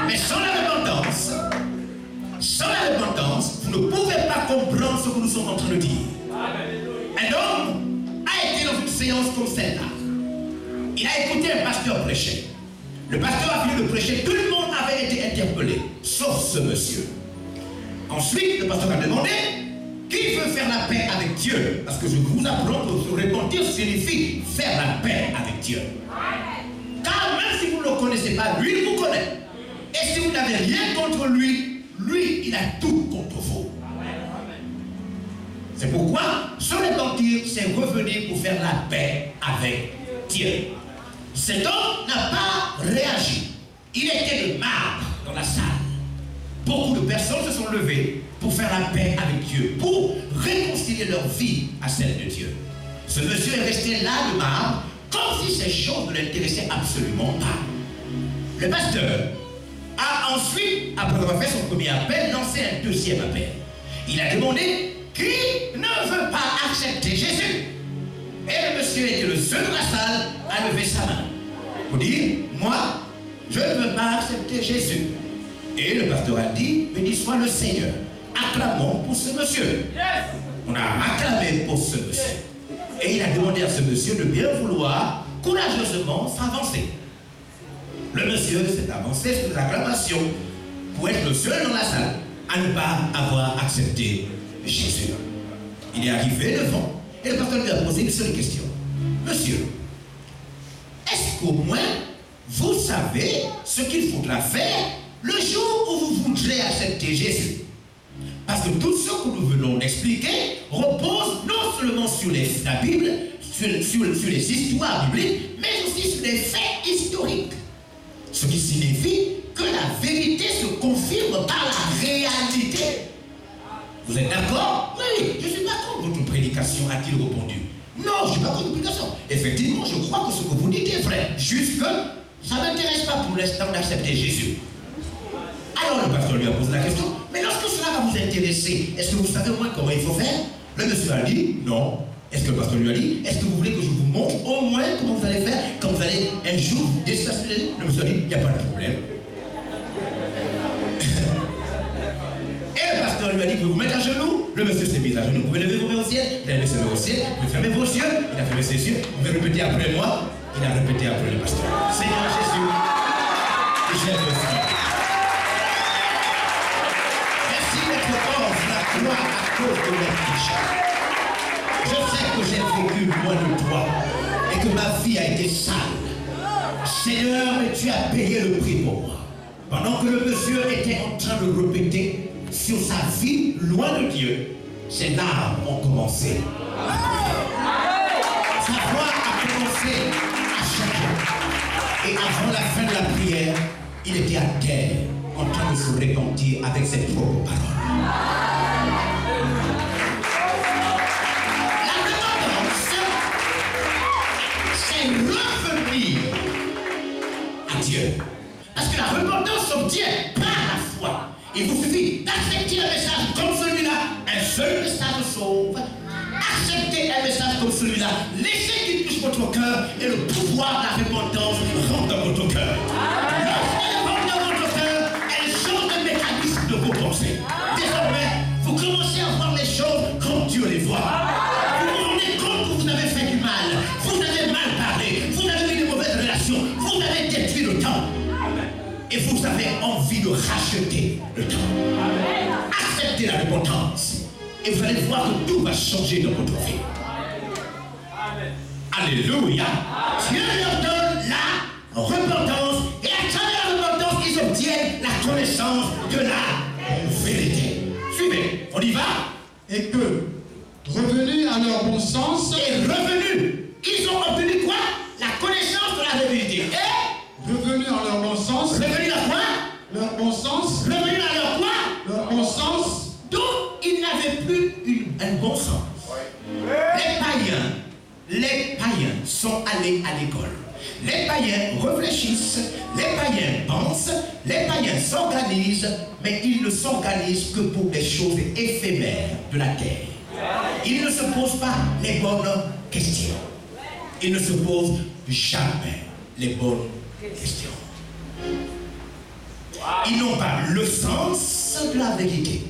Mais sans la repentance, vous ne pouvez pas comprendre ce que nous sommes en train de dire. Un homme a été dans une séance comme celle-là. Il a écouté un pasteur prêcher. Le pasteur a fini de prêcher, tout le monde avait été interpellé, sauf ce monsieur. Ensuite, le pasteur a demandé qui veut faire la paix avec Dieu. Parce que je vous apprends que se repentir signifie faire la paix avec Dieu. Car même si vous ne le connaissez pas, lui, il vous connaît. Et si vous n'avez rien contre lui, lui, il a tout contre vous. C'est pourquoi se repentir, c'est revenir pour faire la paix avec Dieu. Cet homme n'a pas réagi. Il était de marbre dans la salle. Beaucoup de personnes se sont levées pour faire la paix avec Dieu, pour réconcilier leur vie à celle de Dieu. Ce monsieur est resté là de marbre, comme si ces choses ne l'intéressaient absolument pas. Le pasteur a ensuite, après avoir fait son premier appel, lancé un deuxième appel. Il a demandé qui ne veut pas accepter Jésus. Et le monsieur était le seul de la salle à lever sa main pour dire, moi, je ne veux pas accepter Jésus. Et le pasteur a dit, béni soit le Seigneur. Acclamons pour ce monsieur. On a acclamé pour ce monsieur. Et il a demandé à ce monsieur de bien vouloir courageusement s'avancer. Le monsieur s'est avancé sur l'acclamation pour être le seul dans la salle à ne pas avoir accepté Jésus. Il est arrivé devant et le pasteur lui a posé une seule question. Monsieur, est-ce qu'au moins vous savez ce qu'il faudra faire le jour où vous voudrez accepter Jésus? Parce que tout ce que nous venons d'expliquer repose non seulement sur la Bible, sur les histoires bibliques, mais aussi sur les faits historiques. Ce qui signifie que la vérité se confirme par la réalité. Vous êtes d'accord? Oui, je ne suis pas contre votre prédication, a-t-il répondu. Non, je ne suis pas contre votre prédication. Effectivement, je crois que ce que vous dites est vrai. Juste que ça ne m'intéresse pas pour l'instant d'accepter Jésus. Alors le pasteur lui a posé la question, mais lorsque cela va vous intéresser, est-ce que vous savez au moins comment il faut faire? Le monsieur a dit, non. Est-ce que le pasteur lui a dit, est-ce que vous voulez que je vous montre au moins comment vous allez faire quand vous allez un jour vous déstationner? Le monsieur a dit, il n'y a pas de problème. Et le pasteur lui a dit, vous vous mettez à genoux? Le monsieur s'est mis à genoux, vous pouvez lever vos mains au ciel, il a levé ses mains au ciel, vous fermez vos yeux, il a fermé ses yeux, vous pouvez répéter après moi, il a répété après le pasteur. Seigneur Jésus, j'aime le Seigneur. La croix à cause de mes péchés. Je sais que j'ai vécu loin de toi et que ma vie a été sale. Seigneur, tu as payé le prix pour moi. Pendant que le monsieur était en train de répéter sur sa vie loin de Dieu, ses larmes ont commencé à couler. Sa voix a commencé à changer. Et avant la fin de la prière, il était à terre en train de se repentir avec ses propres paroles. La repentance, c'est revenir à Dieu. Parce que la repentance s'obtient par la foi. Il vous suffit d'accepter un message comme celui-là. Un seul message sauve. Acceptez un message comme celui-là. Laissez qu'il touche votre cœur et le pouvoir de la repentance rentre dans votre cœur. Lorsqu'elle rentre dans votre cœur, elle change le mécanisme de vos pensées. Désormais, vous commencez à voir les choses comme Dieu les voit. Vous vous rendez compte que vous avez fait du mal. Vous avez mal parlé. Vous avez eu de mauvaises relations. Vous avez détruit le temps. Et vous avez envie de racheter le temps. Acceptez la repentance. Et vous allez voir que tout va changer dans votre vie. Alléluia. Dieu leur donne la repentance. Et à travers la repentance, ils obtiennent la connaissance de la vérité. Suivez, on y va. Et que, revenus à leur bon sens, Et revenus, ils ont obtenu quoi? La connaissance de la vérité. Et revenus à leur bon sens, revenus à quoi? leur bon sens, Revenus à leur quoi? leur bon sens, Donc, ils n'avaient plus un bon sens. Les païens sont allés à l'école. Les païens réfléchissent, les païens pensent, les païens s'organisent, mais ils ne s'organisent que pour les choses éphémères de la terre. Ils ne se posent pas les bonnes questions. Ils ne se posent jamais les bonnes questions. Ils n'ont pas le sens de la vérité.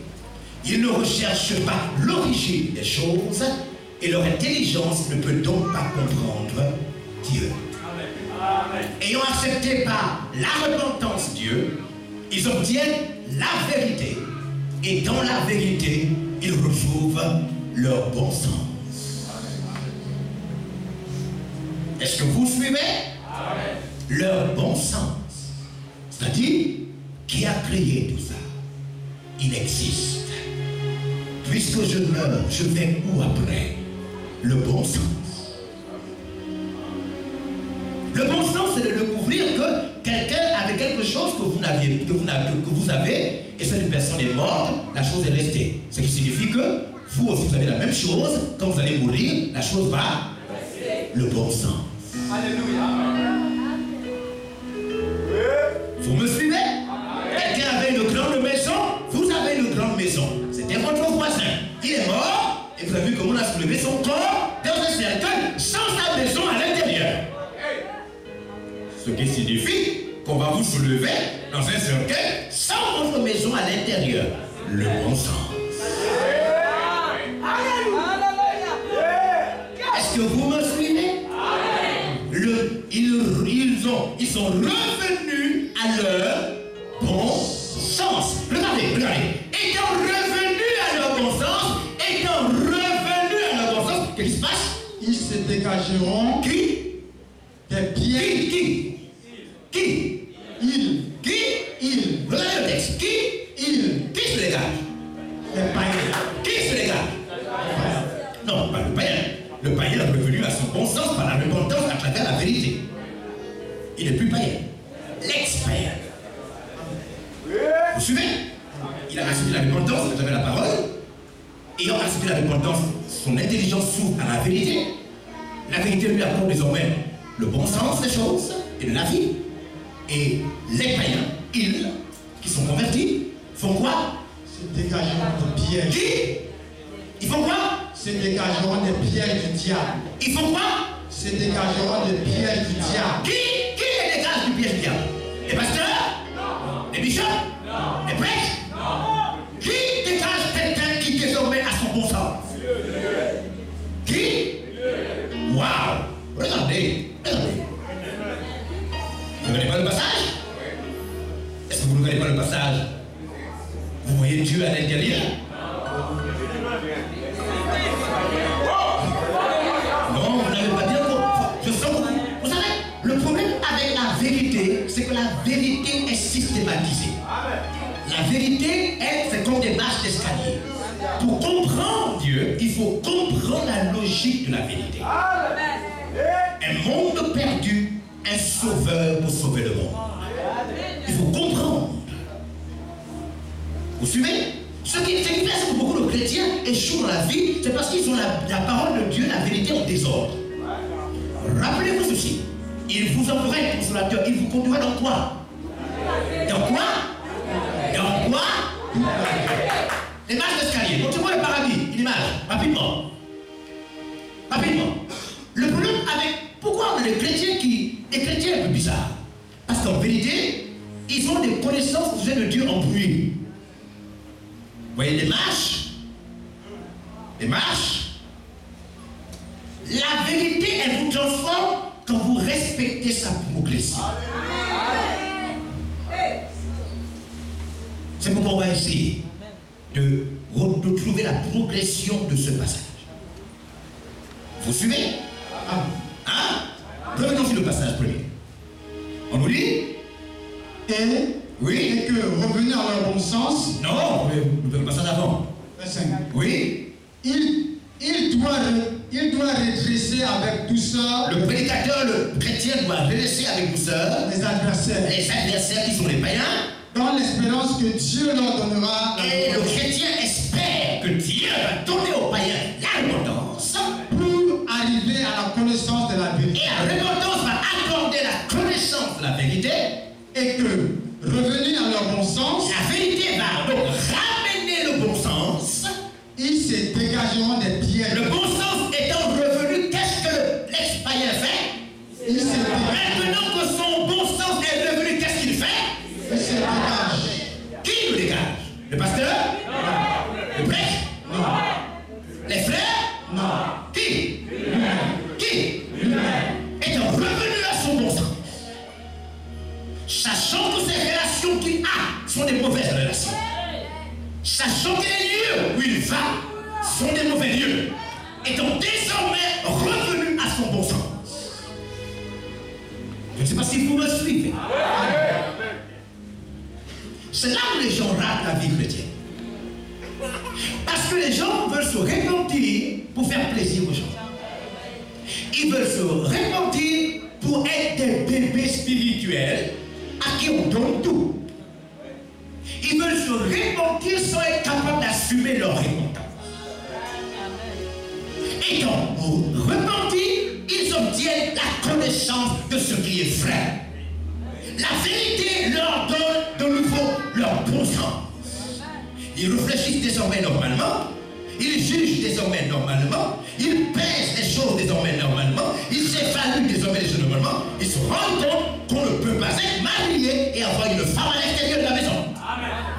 Ils ne recherchent pas l'origine des choses et leur intelligence ne peut donc pas comprendre Dieu. Ayant accepté par la repentance Dieu, ils obtiennent la vérité et dans la vérité, ils retrouvent leur bon sens. Est-ce que vous suivez? Leur bon sens. C'est-à-dire, qui a créé tout ça? Il existe. Puisque je meurs, je vais où après? Le bon sens. Le bon sens, c'est de découvrir que quelqu'un avait quelque chose que vous avez, et cette personne est morte, la chose est restée. Ce qui signifie que vous aussi, vous avez la même chose, quand vous allez mourir, la chose va rester. Le bon sens. Alléluia. Vous me suivez? Quelqu'un avait une grande maison, vous avez une grande maison. C'était votre voisin. Il est mort, et vous avez vu comment on a soulevé son corps dans un cercueil sans sa maison à l'intérieur. Ce qui signifie qu'on va vous soulever dans un cercueil sans votre maison à l'intérieur. Le bon sens. Est-ce que vous me suivez? Ils sont revenus à leur bon sens. Regardez. Étant revenus à leur bon sens, qu'est-ce qui se passe? Ils se dégageront. Qui? Des pieds. Qui? Ils. Regardez le texte. Qui se dégage? Les païens. Qui se dégage? Non, pas le païen. Le païen est revenu à son bon sens par la repentance à travers la vérité. Il n'est plus païen. L'ex-païen. Vous suivez? Il a accepté la repentance à travers la parole. Ayant accepté la repentance, son intelligence s'ouvre à la vérité. La vérité lui apporte désormais le bon sens des choses et de la vie. Et les païens, ils, qui sont convertis, font quoi? Se dégageront des pièges. Qui? Ils font quoi? Se dégageront des pièges du diable. Ils font quoi? Se dégageront des pièges du diable. Qui les dégage du piège du diable? Les pasteurs? Non. Les bishops? Non. Les prêtres? Non. Qui dégage quelqu'un qui désormais a son bon sens? Qui? Waouh! Regardez. Vous ne regardez pas le passage? Est-ce que vous ne regardez pas le passage? Vous voyez Dieu à l'intérieur? Non, vous n'avez pas bien compris. Je sens que vous savez, le problème avec la vérité, c'est que la vérité est systématisée. La vérité, c'est comme des marches d'escalier. Pour comprendre Dieu, il faut comprendre la logique de la vérité. Un monde perdu, un sauveur pour sauver le monde. Il faut comprendre. Vous suivez? Ce qui fait que beaucoup de chrétiens échouent dans la vie, c'est parce qu'ils ont la parole de Dieu, la vérité en désordre. Rappelez-vous ceci. Il vous enverra un consolateur. Il vous conduira dans quoi? Dans quoi? Les marches d'escalier. Quand tu vois le paradis, une image, rapidement. Le problème avec... Pourquoi on a des chrétiens un peu bizarres? Parce qu'en vérité, ils ont des connaissances au sujet de Dieu en bruit. Vous voyez les marches? La vérité, elle vous transforme quand vous respectez sa progression. C'est pourquoi on va essayer de trouver la progression de ce passage. Vous suivez? Revenons sur le passage premier. On nous dit? Et que revenir à leur bon sens. Non, le passage avant. Oui. Il doit redresser avec douceur. Le prédicateur, le chrétien doit redresser avec douceur les adversaires qui sont les païens. Dans l'espérance que Dieu leur donnera. Et le chrétien espère que Dieu va donner aux païens la repentance pour arriver à la connaissance de la vérité. Et la repentance va accorder la connaissance de la vérité. Et que revenir à leur bon sens. La vérité va donc ramener le bon sens. Ils se dégageront des pièges. Le bon sens étant revenu, qu'est-ce Donc les lieux où il va sont des mauvais lieux, étant désormais revenu à son bon sens. Je ne sais pas si vous me suivez. C'est là où les gens ratent la vie chrétienne. Parce que les gens veulent se repentir pour faire plaisir aux gens. Ils veulent se repentir pour être des bébés spirituels à qui on donne tout. Ils veulent se repentir sans être capables d'assumer leur repentance. Et donc, pour repentir, ils obtiennent la connaissance de ce qui est vrai. La vérité leur donne de nouveau leur bon sens. Ils réfléchissent désormais normalement, ils jugent désormais normalement, ils pèsent les choses désormais normalement, ils s'évaluent désormais les choses normalement, ils se rendent compte qu'on ne peut pas être marié et avoir une femme à l'extérieur de la maison.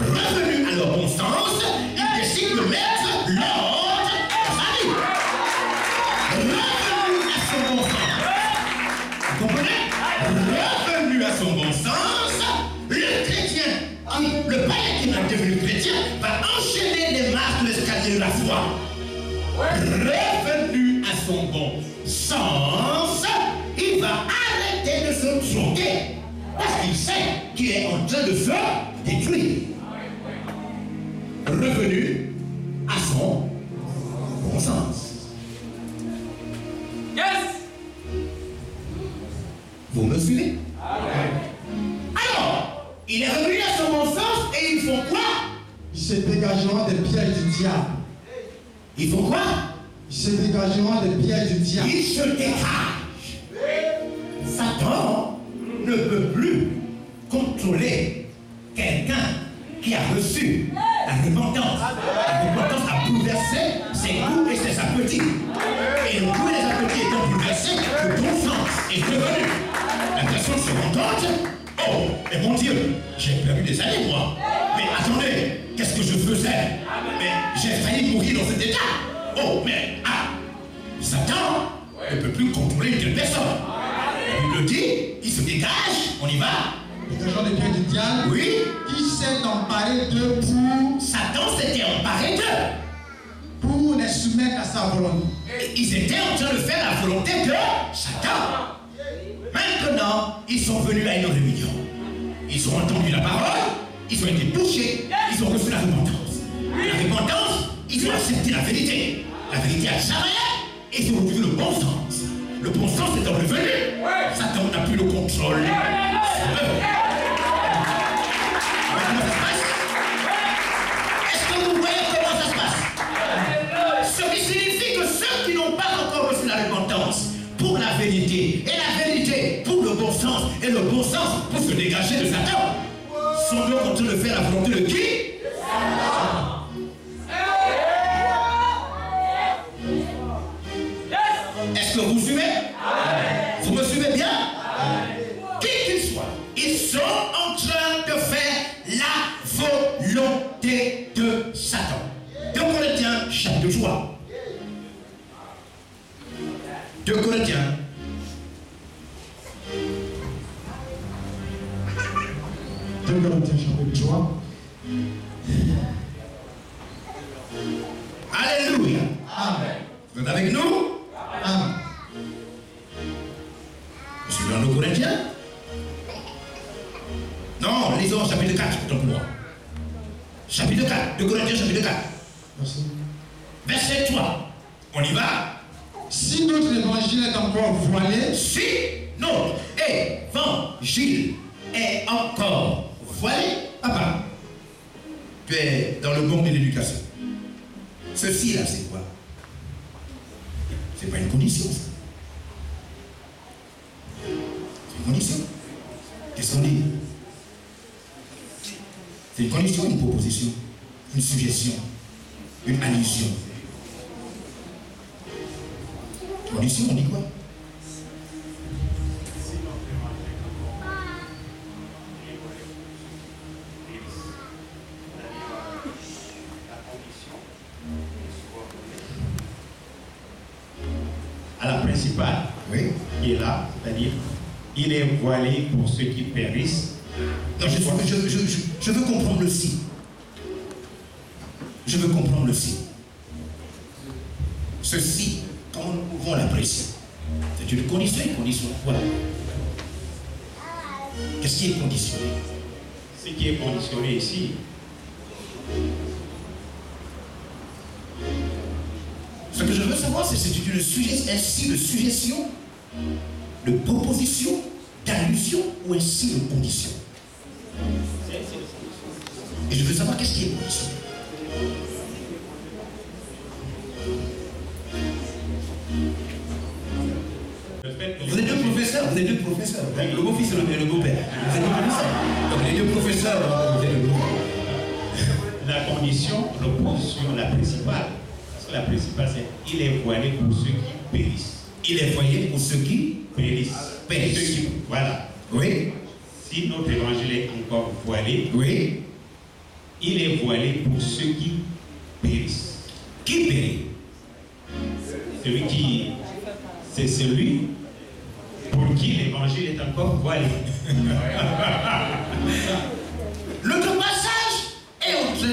Revenus à leur bon sens, ils décident de mettre l'ordre en famille. Revenus à son bon sens. Vous comprenez? Revenu à son bon sens, le chrétien, le païen qui est devenu chrétien, va enchaîner les marches de l'escalier de la foi. Revenu à son bon sens, il va arrêter de se choquer parce qu'il sait qu'il est en train de se détruire. Revenu à son bon sens. Yes! Vous me suivez? Alors, il est revenu à son bon sens et ils font quoi? Ils se dégageront des pièges du diable. Ils font quoi? Ils se dégageront des pièges du diable. Ils se dégagent. Satan ne peut plus contrôler quelqu'un qui a reçu la repentance. La repentance a bouleversé ses coups et ses appétits. Et le coup et les appétits étant bouleversés, le bon sens est revenu. La personne se rend compte, oh, mais mon Dieu, j'ai perdu des années moi. Mais attendez, qu'est-ce que je faisais? Mais j'ai failli mourir dans cet état. Oh, mais Satan ne peut plus contrôler une telle personne. La Bible dit, il se dégage, on y va. Dégageons des pièges du diable. Oui. Il s'est emparé d'eux pour Satan s'était emparé d'eux. Pour les soumettre à sa volonté. Ils étaient en train de faire la volonté de Satan. Maintenant, ils sont venus à une réunion. Ils ont entendu la parole, ils ont été touchés, ils ont reçu la repentance. La repentance, ils ont accepté la vérité. La vérité a jamais, et ils ont retrouvé le bon sens. Le bon sens étant revenu, Satan n'a plus le contrôle sur eux. Comment ça se passe? Est-ce que vous voyez comment ça se passe? Ce qui signifie que ceux qui n'ont pas encore reçu la repentance pour la vérité, et la vérité pour le bon sens, et le bon sens pour se dégager de Satan, sont donc en train de faire la volonté de qui? Est-ce que vous suivez? Vous me suivez bien? Qui qu'ils soient, ils sont en train de faire la volonté de Satan. 2 Corinthiens, chapitre 3. 2 Corinthiens. Chapitre 3. Alléluia. Amen. Vous êtes avec nous? Amen. Je suis dans le Corinthiens? Non, lisons chapitre 4, autant pour moi. Chapitre 4, 2 Corinthiens, chapitre 4. Merci. Verset 3. On y va? Si notre évangile est encore voilé, Si notre évangile est encore voilé, papa, tu es dans le bon de l'éducation. Ceci là, c'est quoi? C'est pas une condition, ça. C'est une condition. Qu'est-ce qu'on dit? C'est une condition, une proposition, une suggestion, une allusion. Condition, on dit quoi? À la principale, Oui. qui est là, c'est-à-dire, il est voilé pour ceux qui périssent. Non, je veux comprendre le si. Je veux comprendre le si. Ceci, comment nous pouvons l'apprécier? C'est une condition quoi? Qu'est-ce qui est conditionné? Ce qui est conditionné ici, ce que je veux savoir, c'est si c'est une suggestion, de suggestion, de proposition, d'allusion ou ainsi de condition. Et je veux savoir qu'est-ce qui est conditionné. Vous êtes deux professeurs, le beau-fils et le beau-père. Vous êtes deux professeurs. Donc les deux professeurs, vous êtes le beau-père. la condition repose sur la principale. Parce que la principale, c'est il est voilé pour ceux qui périssent. Il est voilé pour ceux qui Périssent. périssent. Voilà. Oui. Si notre évangile est encore voilé, Oui. il est voilé pour ceux qui périssent. Qui périt? C'est celui pour qui l'évangile est encore voilé. Notre passage est en train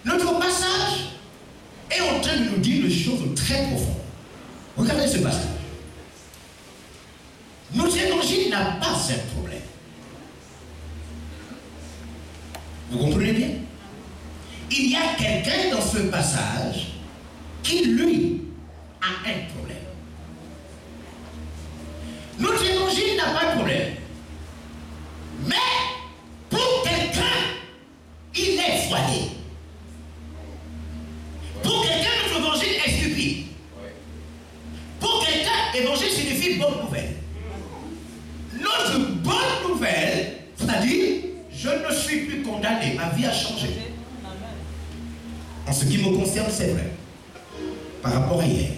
Notre passage est en train de nous dire des choses très profondes. Regardez ce passage. Notre évangile n'a pas ce problème. Vous comprenez bien? Il y a quelqu'un dans ce passage qui, lui, a un problème. Notre évangile n'a pas de problème. Mais, pour quelqu'un, il est voilé. Pour quelqu'un, notre évangile est stupide. Pour quelqu'un, évangile signifie bonne nouvelle. Notre bonne nouvelle, c'est-à-dire, je ne suis plus condamné, ma vie a changé. En ce qui me concerne, c'est vrai. Par rapport à hier.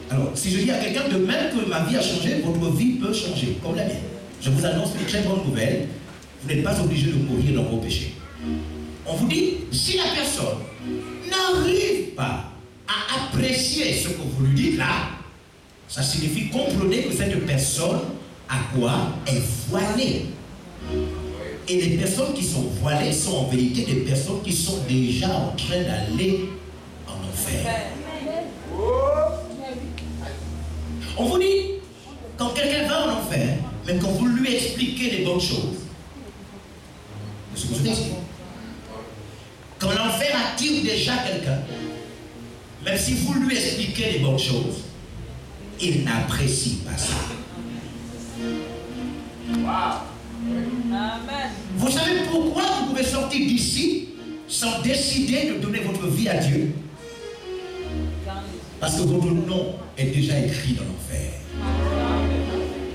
Alors, si je dis à quelqu'un de même que ma vie a changé, votre vie peut changer, comme la mienne. Je vous annonce une très bonne nouvelle. Vous n'êtes pas obligé de mourir dans vos péchés. On vous dit, si la personne n'arrive pas à apprécier ce que vous lui dites là, ça signifie, comprenez que cette personne, à quoi? Est voilée. Et les personnes qui sont voilées sont en vérité des personnes qui sont déjà en train d'aller en enfer. On vous dit, quand quelqu'un va en enfer, même quand vous lui expliquez les bonnes choses, c'est ce que je vous explique. Quand l'enfer attire déjà quelqu'un, même si vous lui expliquez les bonnes choses, il n'apprécie pas ça. Amen. Vous savez pourquoi vous pouvez sortir d'ici sans décider de donner votre vie à Dieu? Parce que votre nom est déjà écrit dans l'enfer.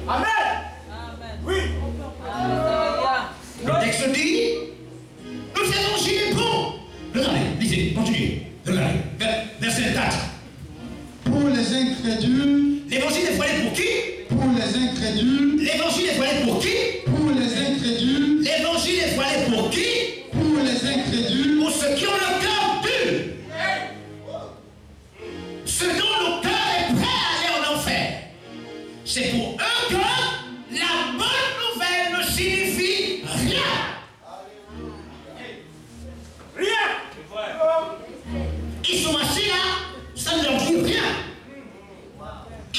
Amen. Oui. Alléluia. Le texte dit, nous évangile est bon. Regardez, lisez, continuez. Regardez, verset 4. Pour les incrédules, L'évangile est voilé pour qui? pour les incrédules, L'évangile est voilé pour qui? pour les incrédules, L'évangile est voilé pour qui? pour les incrédules, Pour ceux qui ont le cœur dur. Ceux dont le cœur est prêt à aller en enfer. C'est pour eux que la bonne nouvelle ne signifie rien. Rien. Ils sont assis là, ça ne leur dit rien.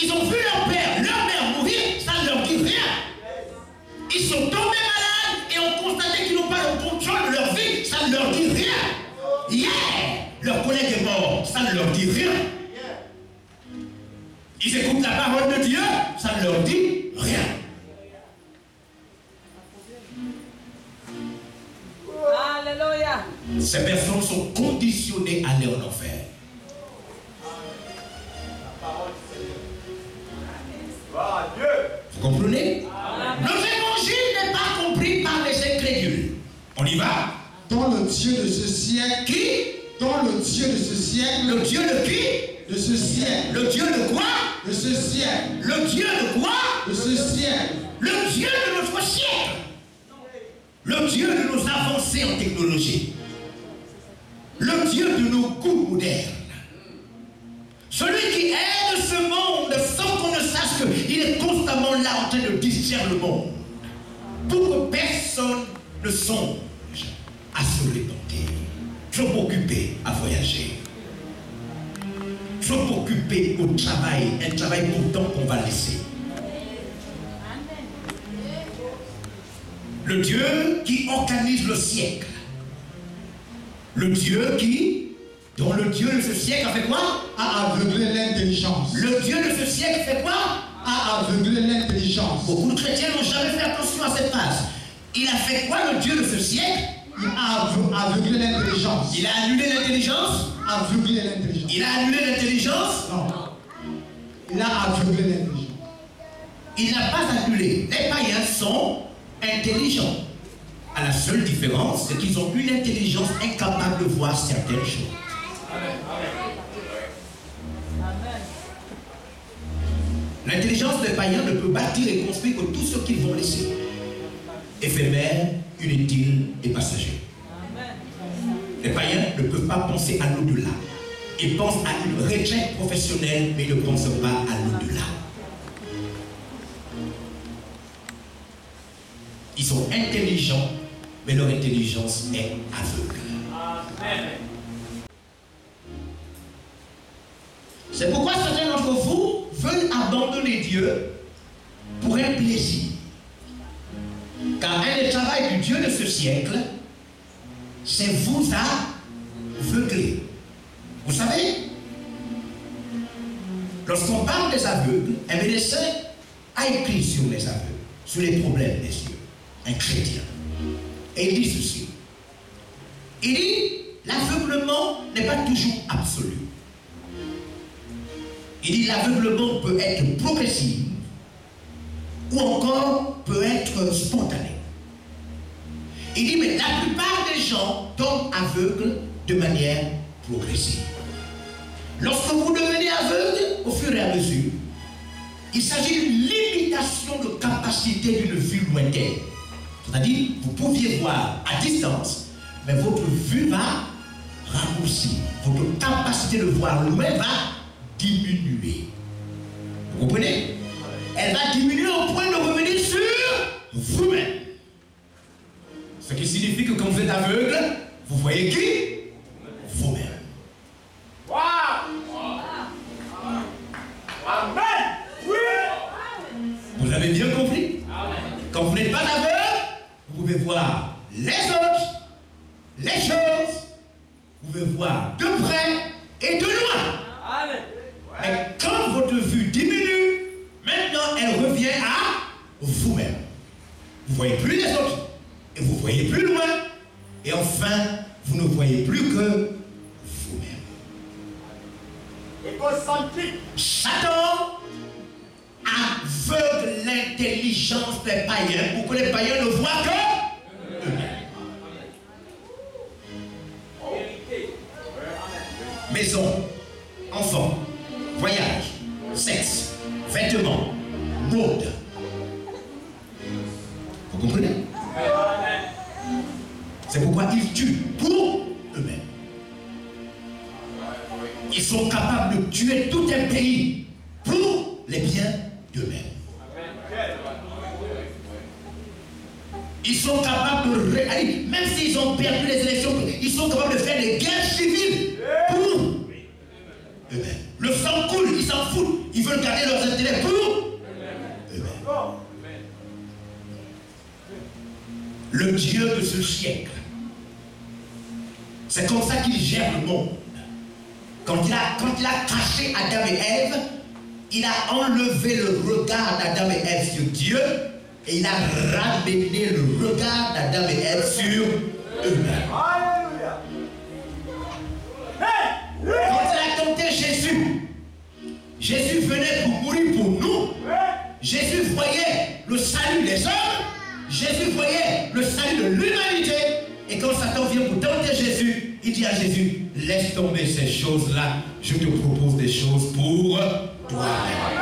Ils ont vu leur père, leur mère mourir, ça ne leur dit rien. Ils sont tombés malades et ont constaté qu'ils n'ont pas le contrôle de leur vie, ça ne leur dit rien. Leur collègue est mort, ça ne leur dit rien. Ils écoutent la parole de Dieu, ça ne leur dit rien. Alléluia. Ces personnes sont conditionnées à aller en enfer. Vous comprenez? Notre évangile n'est pas compris par les incrédules. On y va? dont le Dieu de ce siècle, Qui? dont le Dieu de ce siècle, Le Dieu de qui? de ce siècle, Le Dieu de quoi? de ce siècle, Le Dieu de quoi? de ce siècle, Le Dieu de notre siècle. Le Dieu de nos avancées en technologie. Le Dieu de nos goûts modernes. Celui qui aide ce monde sans qu'on ne sache qu'il est constamment là en train de distraire le monde. Pour que personne ne songe à se répandre. Je occupés à voyager, trop occupés au travail, un travail pourtant qu'on va laisser. Le Dieu qui organise le siècle, le Dieu dont le Dieu de ce siècle a fait quoi? A aveuglé l'intelligence. Le Dieu de ce siècle fait quoi? A aveuglé l'intelligence. Beaucoup de chrétiens n'ont jamais fait attention à cette phrase. Il a fait quoi, le Dieu de ce siècle? Il a aveuglé l'intelligence. Il a annulé l'intelligence? Aveuglé l'intelligence. Il a annulé l'intelligence? Non. Il a aveuglé l'intelligence. Il n'a pas annulé. Les païens sont intelligents. À la seule différence, c'est qu'ils ont une intelligence incapable de voir certaines choses. L'intelligence des païens ne peut bâtir et construire que tout ce qu'ils vont laisser. Éphémère, inutile et passager. Les païens ne peuvent pas penser à l'au-delà. Ils pensent à une retraite professionnelle, mais ils ne pensent pas à l'au-delà. Ils sont intelligents, mais leur intelligence est aveugle. C'est pourquoi certains d'entre vous veulent abandonner Dieu pour un plaisir. Car un des travaux du Dieu de ce siècle, c'est vous aveugler. Vous savez, lorsqu'on parle des aveugles, un médecin a écrit sur les aveugles, sur les problèmes des yeux, un chrétien. Et il dit ceci. Il dit, l'aveuglement n'est pas toujours absolu. Il dit, l'aveuglement peut être progressif ou encore peut être spontané. Il dit, mais la plupart des gens tombent aveugles de manière progressive. Lorsque vous devenez aveugle, au fur et à mesure, il s'agit d'une limitation de capacité d'une vue lointaine. C'est-à-dire, vous pouviez voir à distance, mais votre vue va raccourcir. Votre capacité de voir loin va diminuer. Vous comprenez? Elle va diminuer au point de revenir sur vous-même. Ce qui signifie que quand vous êtes aveugle, vous voyez qui? Vous-même. Vous avez bien compris? Quand vous n'êtes pas aveugle, vous pouvez voir les autres, les choses, vous pouvez voir de près et de loin. Mais quand votre vue diminue, maintenant elle revient à vous-même. Vous ne voyez plus les autres, et vous voyez plus loin, et enfin, vous ne voyez plus que vous-même. Satan aveugle l'intelligence des païens pour que les païens ne voient que eux-mêmes. Maison, enfants, voyage, sexe, vêtements, mode. Vous comprenez? C'est pourquoi ils tuent pour eux-mêmes. Ils sont capables de tuer tout un pays pour les biens d'eux-mêmes. Ils sont capables de... Même s'ils ont perdu les élections, ils sont capables de faire des guerres civiles pour eux-mêmes. Le sang coule, ils s'en foutent. Ils veulent garder leurs intérêts pour eux-mêmes. Le Dieu de ce siècle, c'est comme ça qu'il gère le monde. Quand il a caché Adam et Ève, il a enlevé le regard d'Adam et Ève sur Dieu et il a ramené le regard d'Adam et Ève sur eux-mêmes. Quand il a tenté Jésus, Jésus venait pour mourir pour nous. Jésus voyait le salut des hommes. Jésus voyait le salut de l'humanité. Et quand Satan vient pour tenter Jésus, il dit à Jésus, laisse tomber ces choses-là, je te propose des choses pour toi-même.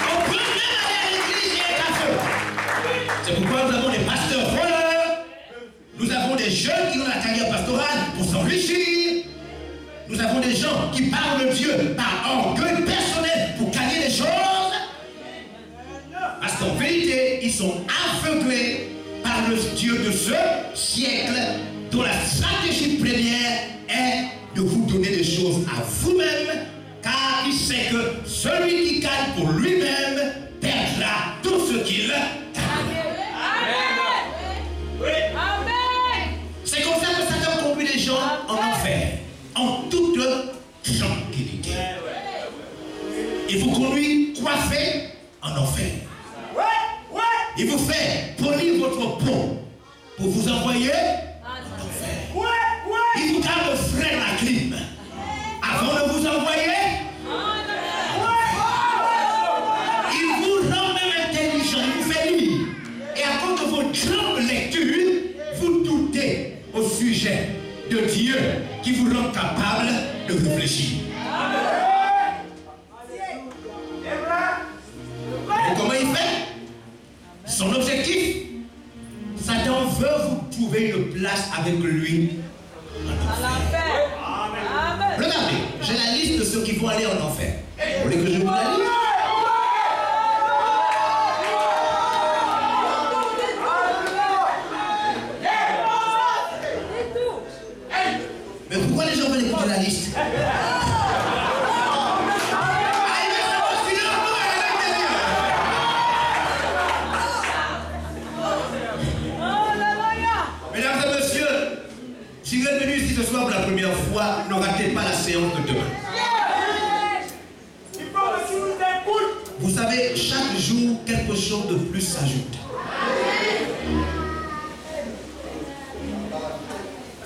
On peut même aller à l'église et être aveugle. C'est pourquoi nous avons des pasteurs voleurs, nous avons des jeunes qui ont la carrière pastorale pour s'enrichir, nous avons des gens qui parlent de Dieu par orgueil personnel pour gagner des choses. Parce qu'en vérité, ils sont aveuglés par le Dieu de ce siècle, dont la stratégie première est de vous donner des choses à vous-même, car il sait que celui qui gagne pour lui-même perdra tout ce qu'il a. C'est comme ça que Satan conduit les gens en enfer, en toute tranquillité. Il vous conduit coiffé en enfer. Il vous fait polir votre peau pour vous envoyer en enfer. Il vous garde frais la clim avant de vous envoyer. Il vous rend même intelligent, il vous fait lire. Et à cause de vos grandes lectures, vous doutez au sujet de Dieu qui vous rend capable de réfléchir. Et comment il fait? Son objectif, Satan veut vous trouver une place avec lui en enfer. Regardez, j'ai la liste de ceux qui vont aller en enfer. Vous voulez que je vous la lise? Mais pourquoi les gens veulent écouter la liste? Mesdames et messieurs, si vous êtes venus ici ce soir pour la première fois, ne ratez pas la séance de demain. Vous savez, chaque jour, quelque chose de plus s'ajoute.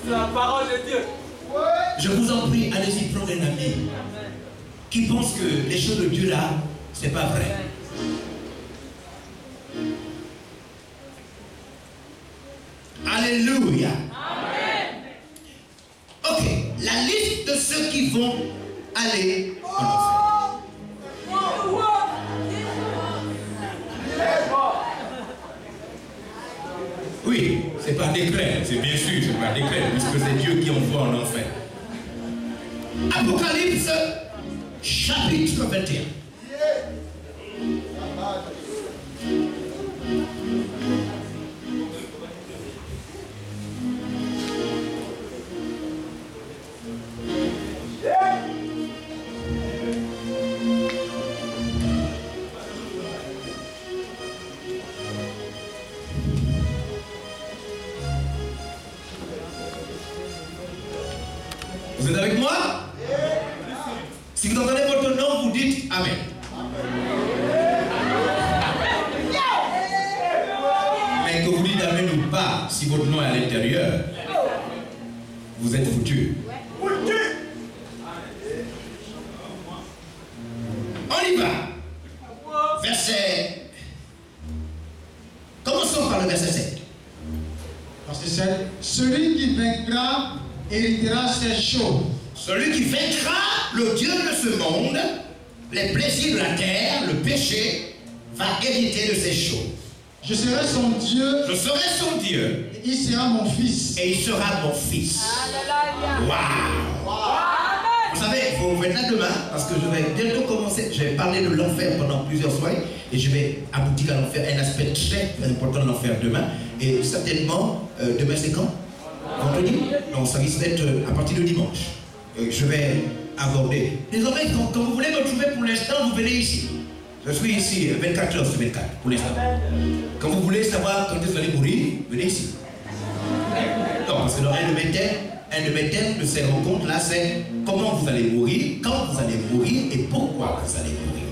C'est la parole de Dieu. Je vous en prie, allez-y prendre un ami qui pense que les choses de Dieu là, c'est pas vrai. Alléluia. Ok, la liste de ceux qui vont aller en enfer. Oui, c'est par décret, c'est bien sûr, c'est par décret, puisque c'est Dieu qui envoie en enfer. Apocalypse, chapitre 21. Vous êtes avec moi? Si vous entendez votre nom, vous dites Amen. Mais que vous dites Amen ou pas, si votre nom est à l'intérieur, vous êtes foutu. On y va. Verset. Commençons par le verset 7. Verset 7. Celui qui vaincra héritera ces choses. Celui qui vaincra le Dieu de ce monde, les plaisirs de la terre, le péché, va hériter de ces choses. Je serai son Dieu. Je serai son Dieu. Et il sera mon fils. Et il sera mon fils. Waouh! Vous savez, vous faites là demain, parce que je vais bientôt commencer. Je vais parler de l'enfer pendant plusieurs soirées. Et je vais aboutir à l'enfer, un aspect très important de l'enfer demain. Et certainement, demain c'est quand? Vendredi? Non, ça risque d'être à partir de dimanche. Je vais aborder. Désormais, quand vous voulez me trouver pour l'instant, vous venez ici. Je suis ici 24 heures sur 24 pour l'instant. Quand vous voulez savoir quand vous allez mourir, venez ici. Non, parce que un de mes thèmes de ces rencontres-là, c'est comment vous allez mourir, quand vous allez mourir et pourquoi vous allez mourir.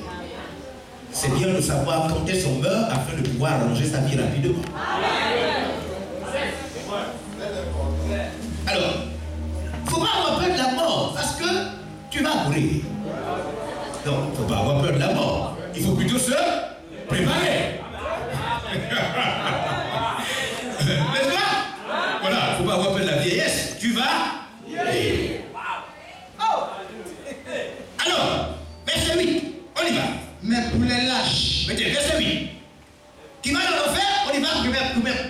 C'est bien de savoir quand est-ce qu'on meurt afin de pouvoir arranger sa vie rapidement. Alors, il ne faut pas avoir peur de la mort, parce que tu vas mourir. Non, il ne faut pas avoir peur de la mort. Il faut plutôt se préparer. N'est-ce pas? Voilà, il ne faut pas avoir peur de la vieillesse. Tu vas vieillir. Alors, verset 8, on y va. Mais pour les lâches. Verset 8. Qui va dans l'enfer? On y va.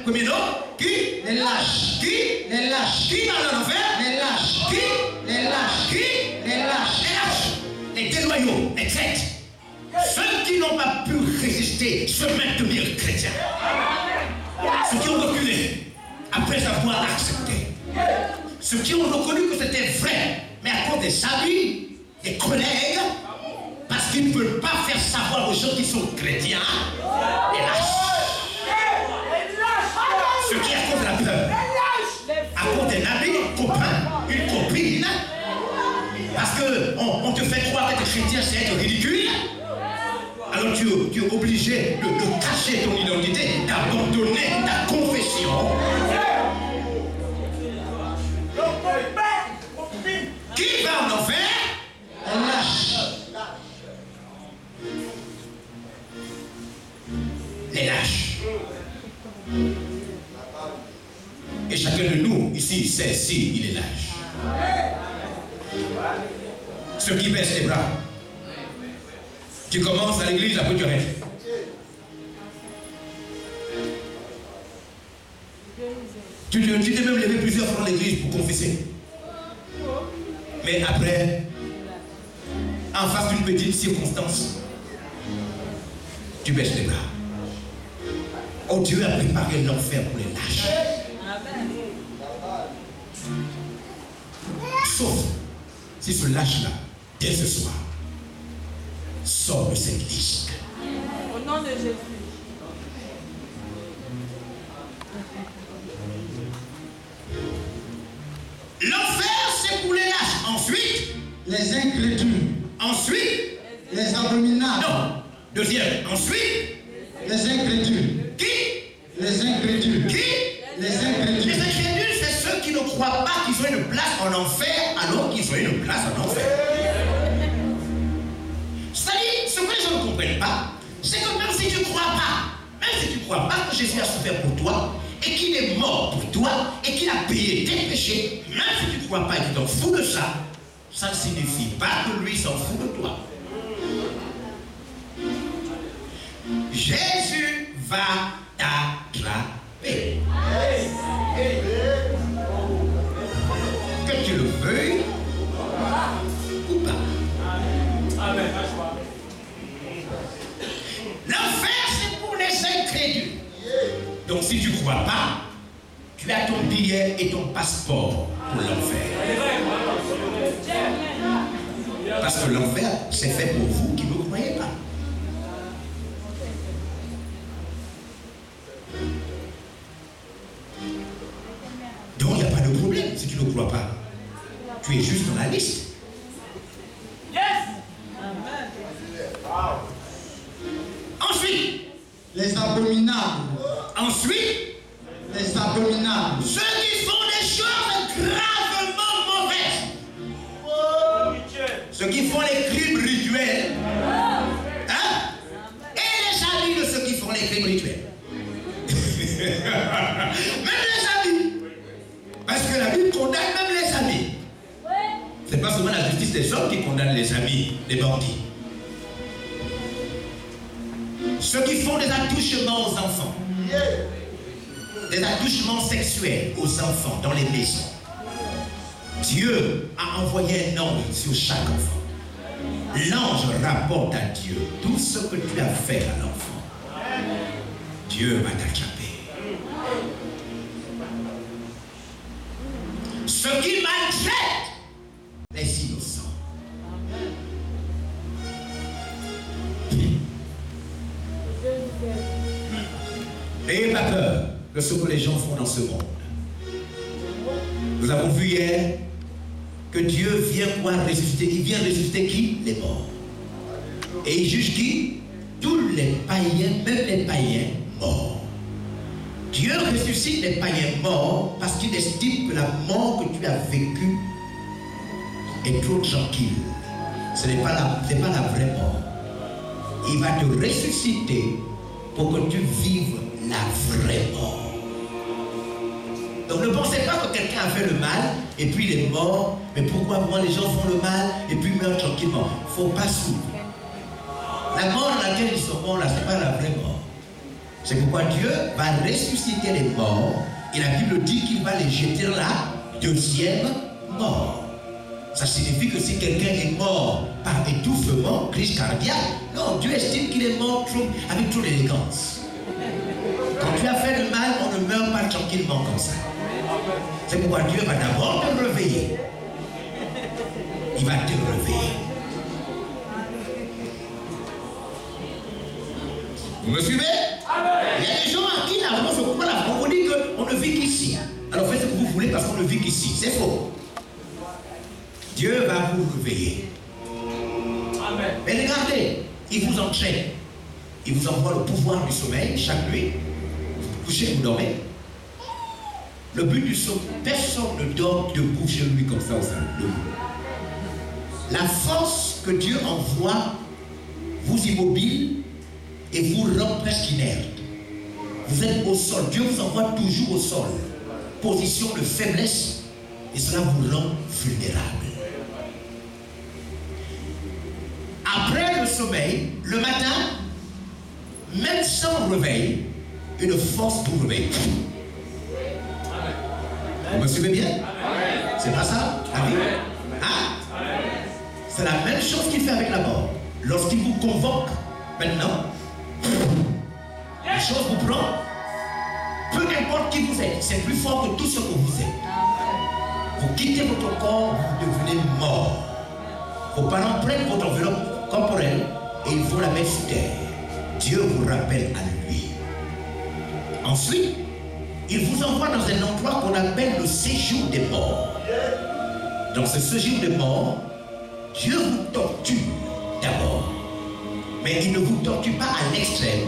Combien nom? Qui? Les lâches. Qui? Les lâches. Qui va dans l'enfer? Les lâches. Qui? Les lâches. Qui? Les lâches. Les lâches. Les déloyaux, les traîtres. Ceux qui n'ont pas pu résister se maintenir chrétiens. Ceux qui ont reculé après avoir accepté. Ceux qui ont reconnu que c'était vrai, mais à cause des amis, des collègues, parce qu'ils ne veulent pas faire savoir aux gens qui sont chrétiens, les lâches. Ceux qui à cause de la peur, à cause d'un ami, un copain, une copine, parce qu'on te fait croire qu'être chrétien c'est être ridicule, alors tu es obligé de cacher ton identité, d'abandonner ta confession. Qui va en enfer? Un lâche. Les lâches. Et chacun de nous ici sait si il est lâche. Ceux qui baissent les bras. Tu commences à l'église, après tu arrêtes. Tu t'es même levé plusieurs fois dans l'église pour confesser. Mais après, en face d'une petite circonstance, tu baisses les bras. Oh, Dieu a préparé l'enfer pour les lâches. Sauf si ce lâche-là, dès ce soir, sort de cette liste. Au nom de Jésus. L'enfer, c'est pour les lâches. Ensuite, les incrédules, ensuite, les abominables. Non. Deuxième. Ensuite, les incrédules, qui? les incrédules, Qui? les incrédules. Les incrédules, c'est ceux qui ne croient pas qu'ils ont une place en enfer alors qu'ils ont une place en enfer. C'est-à-dire, ce que les gens ne comprennent pas, c'est que même si tu ne crois pas que Jésus a souffert pour toi, et qu'il est mort pour toi, et qu'il a payé tes péchés, même si tu ne crois pas et que tu t'en fous de ça, ça ne signifie pas que lui s'en fout de toi. Jésus va t'attraper. Que tu le veuilles ou pas. Amen. L'enfer, c'est pour les incrédules. Donc si tu ne crois pas, tu as ton billet et ton passeport pour l'enfer. Parce que l'enfer, c'est fait pour vous qui ne croyez pas. Donc il n'y a pas de problème si tu ne crois pas. Tu es juste dans la liste. Ensuite, Les abominables, ensuite, les abominables, ceux qui font des choses gravement mauvaises. Ceux qui font les crimes rituels. Hein? Et les amis de ceux qui font les crimes rituels. Même les amis. Parce que la Bible condamne même les amis. C'est pas seulement la justice des hommes qui condamne les amis, les bandits. Ceux qui font des attouchements aux enfants. Des attouchements sexuels aux enfants dans les maisons. Dieu a envoyé un ange sur chaque enfant. L'ange rapporte à Dieu tout ce que tu as fait à l'enfant. Dieu va t'attraper. Ceux qui maltraitent les innocents. N'ayez pas peur de ce que les gens font dans ce monde. Nous avons vu hier que Dieu vient quoi ressusciter. Il vient ressusciter qui? Les morts. Et il juge qui? Tous les païens, même les païens morts. Dieu ressuscite les païens morts parce qu'il estime que la mort que tu as vécue est trop tranquille. Ce n'est pas la vraie mort. Il va te ressusciter pour que tu vives la vraie mort. Donc ne pensez pas que quelqu'un a fait le mal et puis il est mort. Mais pourquoi moi les gens font le mal et puis meurent tranquillement? Il ne faut pas souffrir. La mort dans laquelle ils sont morts là, ce n'est pas la vraie mort. C'est pourquoi Dieu va ressusciter les morts. Et la Bible dit qu'il va les jeter dans la deuxième mort. Ça signifie que si quelqu'un est mort par étouffement, crise cardiaque, Non, Dieu estime qu'il est mort avec trop d'élégance. Quand tu as fait le mal, on ne meurt pas tranquillement comme ça. C'est pourquoi Dieu va d'abord te réveiller. Il va te réveiller. Vous me suivez? Il y a des gens à qui la réponse au voilà, on dit qu'on ne vit qu'ici. Alors faites ce que vous voulez parce qu'on ne vit qu'ici. C'est faux. Dieu va vous réveiller. Amen. Mais regardez, il vous entraîne. Il vous envoie le pouvoir du sommeil chaque nuit. Vous couchez, vous dormez. Le but du sommeil, personne ne dort debout chez lui comme ça au salon. La force que Dieu envoie vous immobile et vous rend presque inerte. Vous êtes au sol. Dieu vous envoie toujours au sol. Position de faiblesse et cela vous rend vulnérable. Après le sommeil, le matin, même sans réveil, une force vous réveille. Vous me suivez bien? C'est pas ça? Hein? C'est la même chose qu'il fait avec la mort. Lorsqu'il vous convoque, maintenant, la chose vous prend. Peu importe qui vous êtes, c'est plus fort que tout ce que vous êtes. Vous quittez votre corps, vous devenez mort. Vos parents prennent votre enveloppe corporelle et ils vont la mettre sur terre. Dieu vous rappelle à lui. Ensuite, il vous envoie dans un endroit qu'on appelle le séjour des morts. Dans ce séjour des morts, Dieu vous torture d'abord. Mais il ne vous torture pas à l'extrême.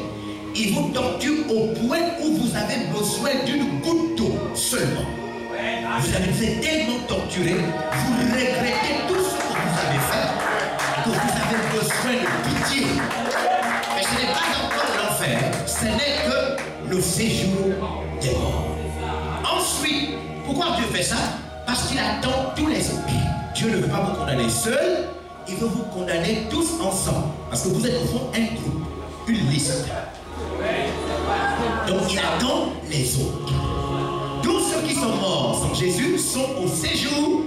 Il vous torture au point où vous avez besoin d'une goutte d'eau seulement. Vous avez été tellement torturé, vous regrettez tout ce que vous avez fait, que vous avez besoin de pitié. Mais ce n'est pas encore l'enfer, ce n'est que le séjour des morts. Ensuite, pourquoi Dieu fait ça? Parce qu'il attend tous les autres. Dieu ne veut pas vous condamner seul, il veut vous condamner tous ensemble. Parce que vous êtes au fond un groupe, une liste. Donc il attend les autres. Tous ceux qui sont morts sans Jésus sont au séjour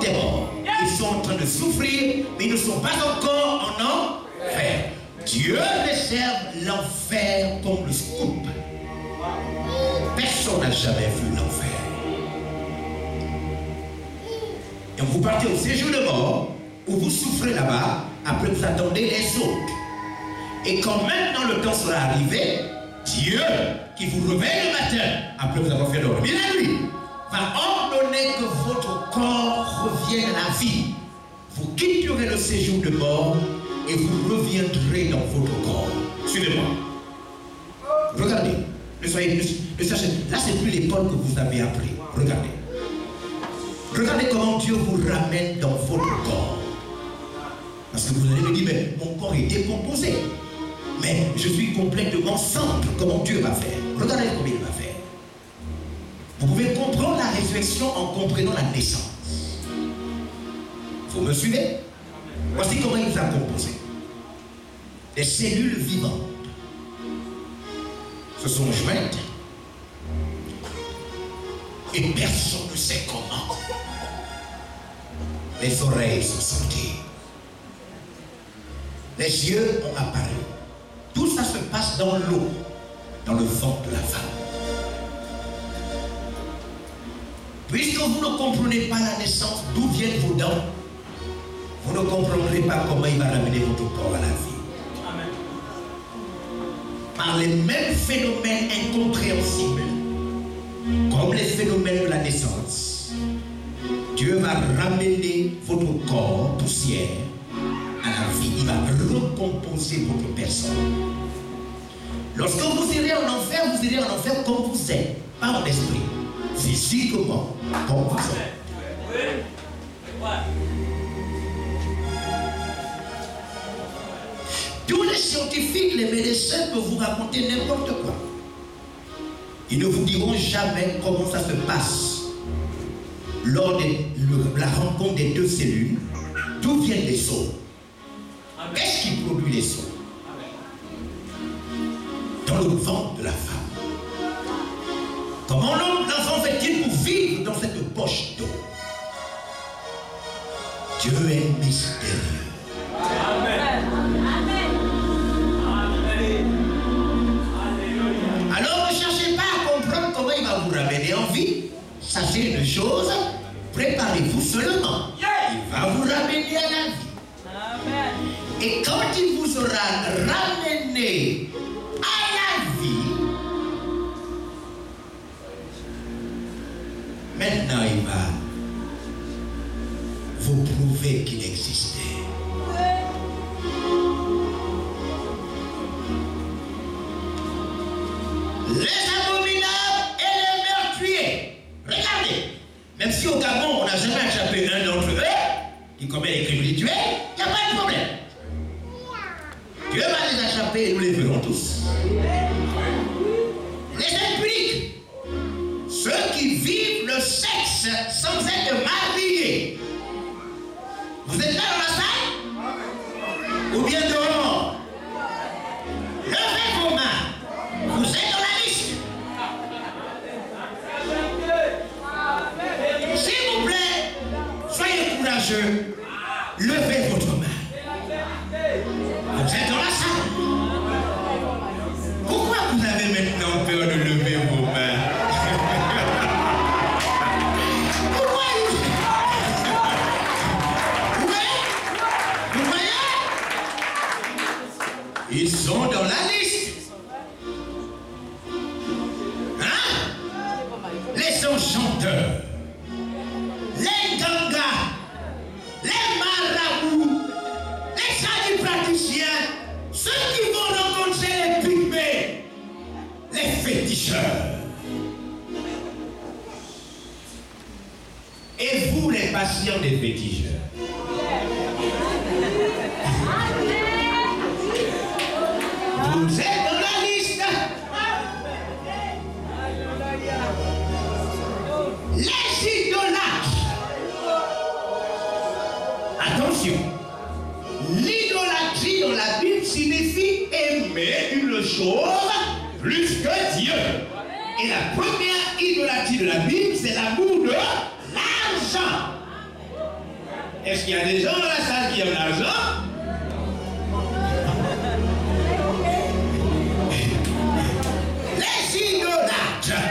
des morts. Ils sont en train de souffrir, mais ils ne sont pas encore en enfer. Dieu réserve l'enfer comme le scoop. Personne n'a jamais vu l'enfer. Et vous partez au séjour de mort, où vous souffrez là-bas, après vous attendez les autres. Et quand maintenant le temps sera arrivé, Dieu, qui vous réveille le matin, après vous avoir fait dormir la nuit, va ordonner que votre corps revienne à la vie. Vous quitterez le séjour de mort et vous reviendrez dans votre corps. Suivez-moi. Regardez. Ne sachez, là, c'est plus l'école que vous avez appris. Regardez. Regardez comment Dieu vous ramène dans votre corps. Parce que vous allez me dire, mais mon corps est décomposé. Mais je suis complètement simple. Comment Dieu va faire? Regardez comment il va faire. Vous pouvez comprendre la résurrection en comprenant la naissance. Vous me suivez? Voici comment il vous a composé. Les cellules vivantes se sont jointes et personne ne sait comment. Les oreilles sont sorties. Les yeux ont apparu. Tout ça se passe dans l'eau, dans le ventre de la femme. Puisque vous ne comprenez pas la naissance, d'où viennent vos dents, vous ne comprendrez pas comment il va ramener votre corps à la vie. Amen. Par les mêmes phénomènes incompréhensibles, comme les phénomènes de la naissance, Dieu va ramener votre corps poussière à la vie. Il va recomposer votre personne. Lorsque vous irez en enfer, vous irez en enfer comme vous êtes, pas en esprit, physiquement, comme vous êtes. Tous les scientifiques, les médecins peuvent vous raconter n'importe quoi. Ils ne vous diront jamais comment ça se passe lors de la rencontre des deux cellules, d'où viennent les os. Qu'est-ce qui produit les os? Dans le ventre de la femme. Comment l'enfant fait-il pour vivre dans cette poche d'eau? Dieu est mystérieux. Amen. Amen. sachez une chose, préparez-vous seulement. Il va vous ramener à la vie. Amen. Et quand il vous aura ramené à la vie, maintenant il va vous prouver qu'il existait. Les abominables et les meurtriers. Regardez, même si au Gabon on n'a jamais attrapé un d'entre eux qui commet des crimes rituels, il n'y a pas de problème. Dieu va les attraper et nous les verrons tous. Les impudiques, ceux qui vivent le sexe sans être mariés. Vous êtes là dans la salle? Ou bien dehors? Levez vos mains. Vous êtes dans la liste. S'il vous plaît, soyez courageux. Levez votre main. Vous êtes dans la salle. Pourquoi vous avez maintenant peur de lever vos mains? Pourquoi? Vous voyez? Ils sont dans la liste. Hein? Les enchanteurs, les gangas, les marabouts, les tradipraticiens, ceux qui vont rencontrer les pygmées, les féticheurs. Et vous, les patients des féticheurs. Vous êtes dans la liste. Les idolâtres. Attention. L'idolâtrie dans la Bible signifie aimer une chose plus que Dieu. Et la première idolâtrie de la Bible, c'est l'amour de l'argent. Est-ce qu'il y a des gens dans la salle qui aiment l'argent? Les idolâtres.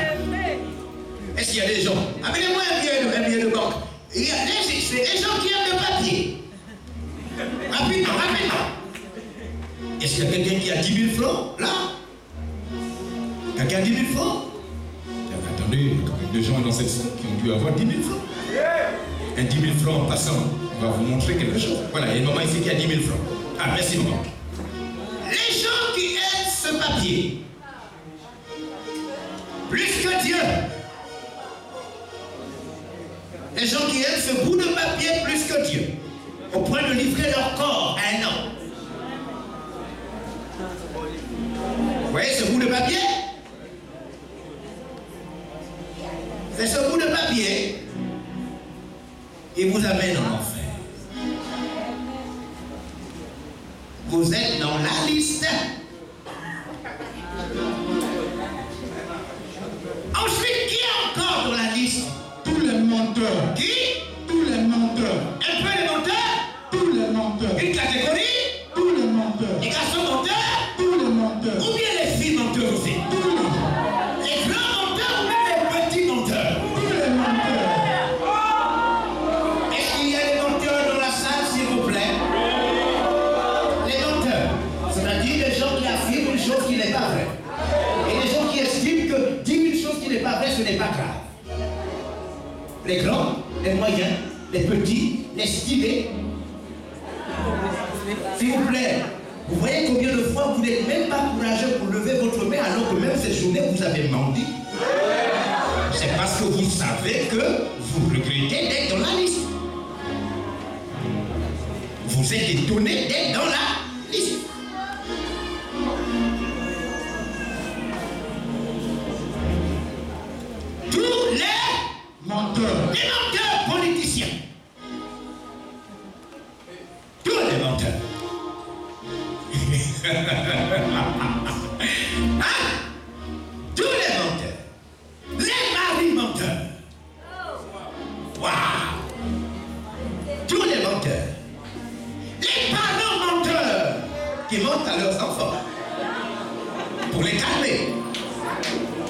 Est-ce qu'il y a des gens? Amenez-moi un billet de banque. Il y a des gens qui aiment le papier. Rapidement, rapidement. Est-ce qu'il y a quelqu'un qui a 10 000 francs là? Quelqu'un a 10 000 francs? Attendez, il y a des gens dans cette salle qui ont dû avoir 10 000 francs. Un 10 000 francs en passant, on va vous montrer quelque chose. Voilà, il y a une maman ici qui a 10 000 francs. Ah, merci maman. Les gens qui aiment ce papier, plus que Dieu. Les gens qui aiment ce bout de papier plus que Dieu, au point de livrer leur corps à un homme. Vous voyez ce bout de papier? C'est ce bout de papier qui vous amène en enfer. Vous êtes dans la liste. Ensuite, qui est encore dans la liste? Tous les menteurs. Qui? Tous les menteurs. Un peu les menteurs? Tous les menteurs. Une catégorie? Tous les menteurs. Les garçons menteurs? Tous les menteurs. Ou bien les filles menteurs aussi? Tous Les grands menteurs ou bien les petits menteurs? les menteurs. Est-ce qu'il y a des menteurs dans la salle, s'il vous plaît? Les menteurs, c'est-à-dire les gens qui affirment une chose qui n'est pas vraie. Et les gens qui estiment que dire une chose qui n'est pas vraie, ce n'est pas grave. Les grands, les moyens, les petits, les stylés. S'il vous plaît, vous voyez combien de fois vous n'êtes même pas courageux pour lever votre main alors que même cette journée vous avez menti? C'est parce que vous savez que vous regrettez d'être dans la liste. Vous êtes étonné d'être dans la liste. Tous les Menteurs. politiciens. Tous les menteurs. Hein? Tous les menteurs. Les maris menteurs. Waouh! Tous les menteurs. Les parents menteurs qui mentent à leurs enfants pour les calmer.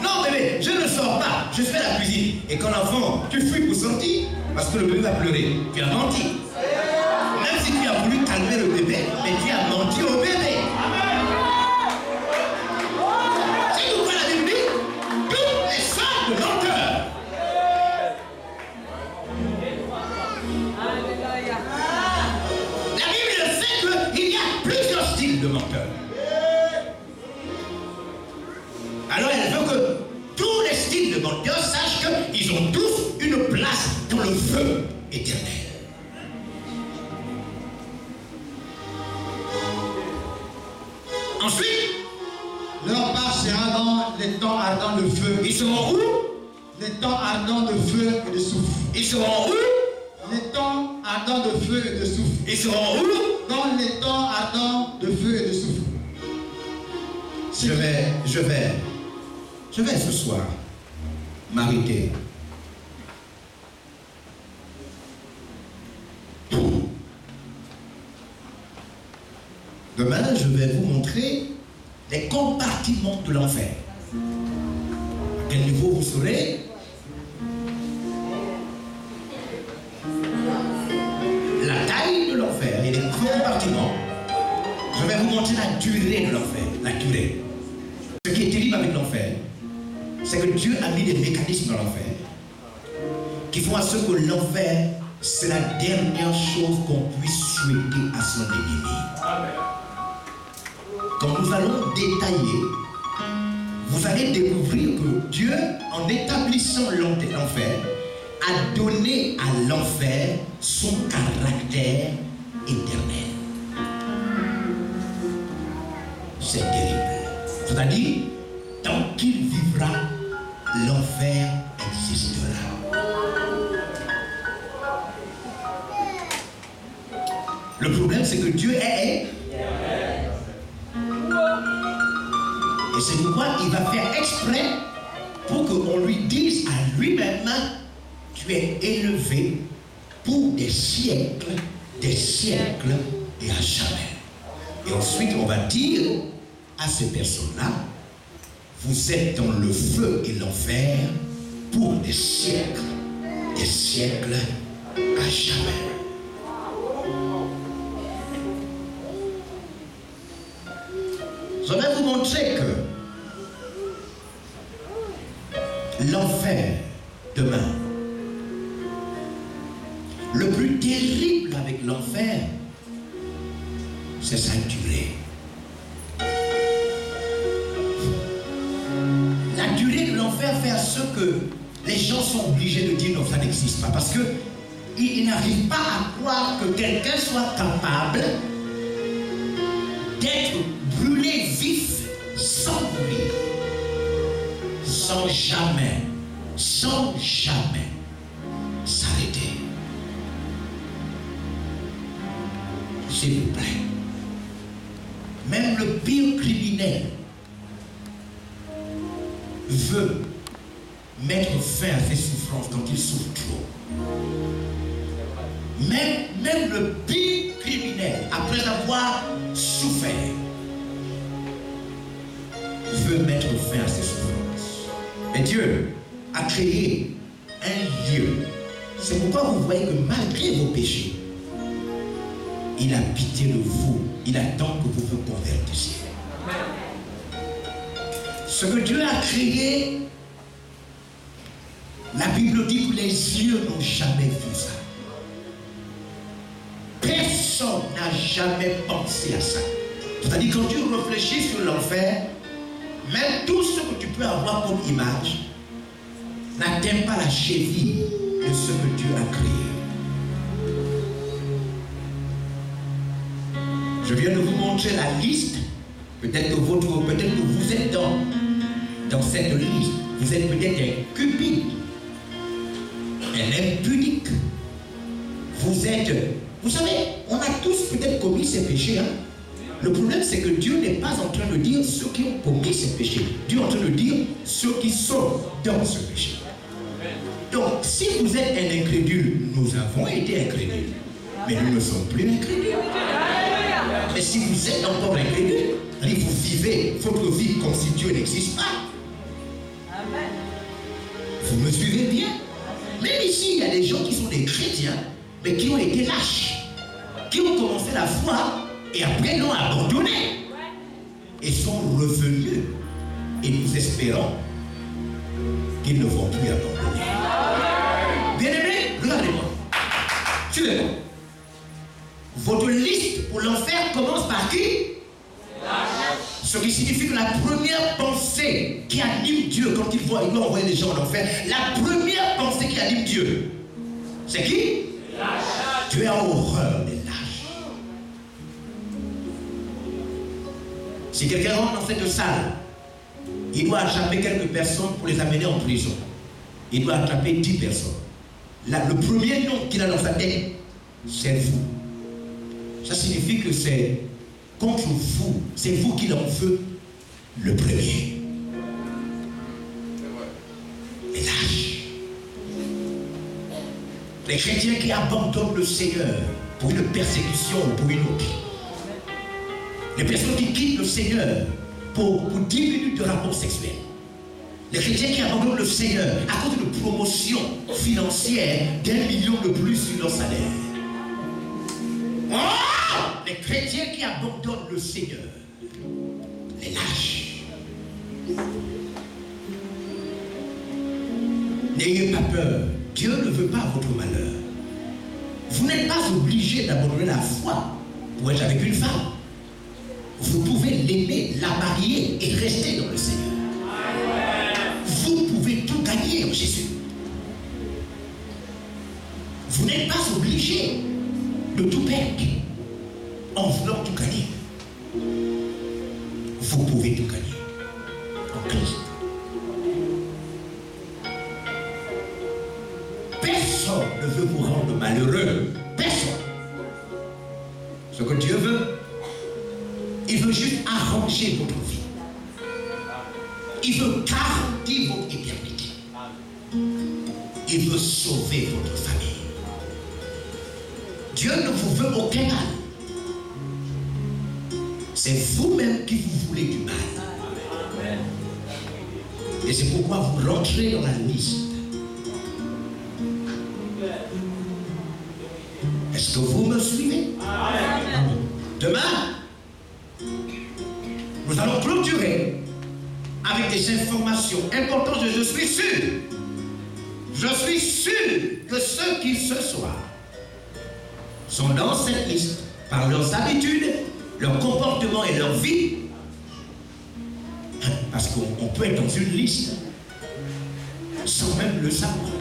Non bébé, je ne sors pas. je fais la cuisine. Et quand l'enfant, tu fuis pour sortir, parce que le bébé va pleurer, tu as menti. Même si tu as voulu calmer le bébé, mais tu as menti au bébé. C'est pourquoi la Bible dit, toutes les sortes de menteurs. La Bible fait qu'il y a plusieurs styles de menteurs. Alors elle veut que tous les styles de menteurs sachent qu'ils ont tous une place dans le feu éternel. Ensuite, leur part sera dans les temps ardents de feu. ils seront où? Les temps ardents de feu et de souffle. Ils seront où? Les temps ardents de feu et de souffle. Ils seront où? Dans les temps ardents de feu et de souffle. Je vais ce soir m'arrêter demain, je vais vous montrer les compartiments de l'enfer. À quel niveau vous serez? La taille de l'enfer et les compartiments. Je vais vous montrer la durée de l'enfer. La durée. Ce qui est terrible avec l'enfer, c'est que Dieu a mis des mécanismes dans l'enfer qui font à ce que l'enfer, c'est la dernière chose qu'on puisse souhaiter à son ennemi. Quand nous allons détailler, vous allez découvrir que Dieu, en établissant l'enfer, a donné à l'enfer son caractère éternel. C'est terrible. C'est-à-dire, tant qu'il vivra, l'enfer existera. Le problème, c'est que Dieu est. Et c'est pourquoi il va faire exprès pour qu'on lui dise à lui-même, tu es élevé pour des siècles et à jamais. Et ensuite, on va dire à ces personnes-là, vous êtes dans le feu et l'enfer pour des siècles à jamais. Je vais vous montrer que l'enfer demain, le plus terrible avec l'enfer, c'est sa durée. La durée de l'enfer fait à ce que les gens sont obligés de dire non, ça n'existe pas. Parce qu'ils n'arrivent pas à croire que quelqu'un soit capable d'être brûlé vif sans mourir, sans jamais s'arrêter. S'il vous plaît, même le pire criminel veut mettre fin à ses souffrances quand il souffre trop. Même le pire criminel, après avoir souffert, veut mettre fin à ses souffrances. Mais Dieu a créé un lieu. C'est pourquoi vous voyez que malgré vos péchés, il a pitié de vous. Il attend que vous vous convertissiez. Ce que Dieu a créé, la Bible dit que les yeux n'ont jamais vu ça. Personne n'a jamais pensé à ça. C'est-à-dire quand tu réfléchis sur l'enfer, même tout ce que tu peux avoir comme image n'atteint pas la cheville de ce que Dieu a créé. Je viens de vous montrer la liste. Peut-être que vous êtes dans cette liste. Vous êtes peut-être un cupide, un impudique. Vous savez, on a tous peut-être commis ces péchés. Le problème, c'est que Dieu n'est pas en train de dire ceux qui ont commis ces péchés. Dieu est en train de dire ceux qui sont dans ce péché. Donc, si vous êtes un incrédule, nous avons été incrédules. Mais nous ne sommes plus incrédules. Mais si vous êtes encore incrédule, vous vivez votre vie comme si Dieu n'existe pas. Vous me suivez bien? Même ici, il y a des gens qui sont des chrétiens, mais qui ont été lâches, qui ont commencé la foi et après l'ont abandonné et sont revenus. Et nous espérons qu'ils ne vont plus abandonner. Bien-aimés, regardez-moi. Suivez-moi. Votre liste pour l'enfer commence par qui? Ce qui signifie que la première pensée qui anime Dieu quand il doit envoyer les gens en enfer, la première pensée qui anime Dieu, c'est qui? Dieu a horreur des lâches. Si quelqu'un rentre dans cette salle, il doit attraper quelques personnes pour les amener en prison. Il doit attraper 10 personnes. Là, le premier nom qu'il a dans sa tête, c'est vous. Ça signifie que c'est contre vous, c'est vous qui en veut le premier. Les lâches. Les chrétiens qui abandonnent le Seigneur pour une persécution ou pour une autre. Les personnes qui quittent le Seigneur pour 10 minutes de rapport sexuel. Les chrétiens qui abandonnent le Seigneur à cause de promotion financière d'1 million de plus sur leur salaire. Oh! Les chrétiens qui abandonnent le Seigneur, les lâches. N'ayez pas peur, Dieu ne veut pas votre malheur. Vous n'êtes pas obligé d'abandonner la foi pour être avec une femme. Vous pouvez l'aimer, la marier et rester dans le Seigneur. Vous pouvez tout gagner en Jésus. Vous n'êtes pas obligé de tout perdre en voulant tout gagner. Vous pouvez tout gagner en Christ. Personne ne veut vous rendre malheureux. Personne. Ce que Dieu veut, il veut juste arranger votre vie. Il veut garantir votre éternité. Il veut sauver votre famille. Dieu ne vous veut aucun mal. C'est vous-même qui vous voulez du mal. Et c'est pourquoi vous rentrez dans la liste. Est-ce que vous me suivez? Amen. Demain, nous allons clôturer avec des informations importantes. Je suis sûr que ceux qui ce soir sont dans cette liste par leurs habitudes, leur comportement et leur vie, parce qu'on peut être dans une liste sans même le savoir.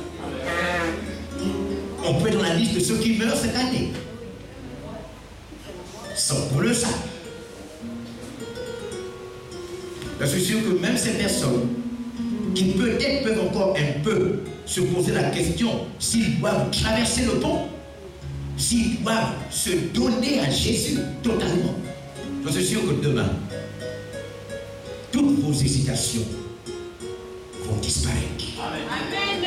On peut être dans la liste de ceux qui meurent cette année sans qu'on le sache. Je suis sûr que même ces personnes qui peut-être peuvent encore un peu se poser la question s'ils doivent traverser le pont, s'ils doivent se donner à Jésus totalement. Je suis sûr que demain, toutes vos hésitations vont disparaître. Amen.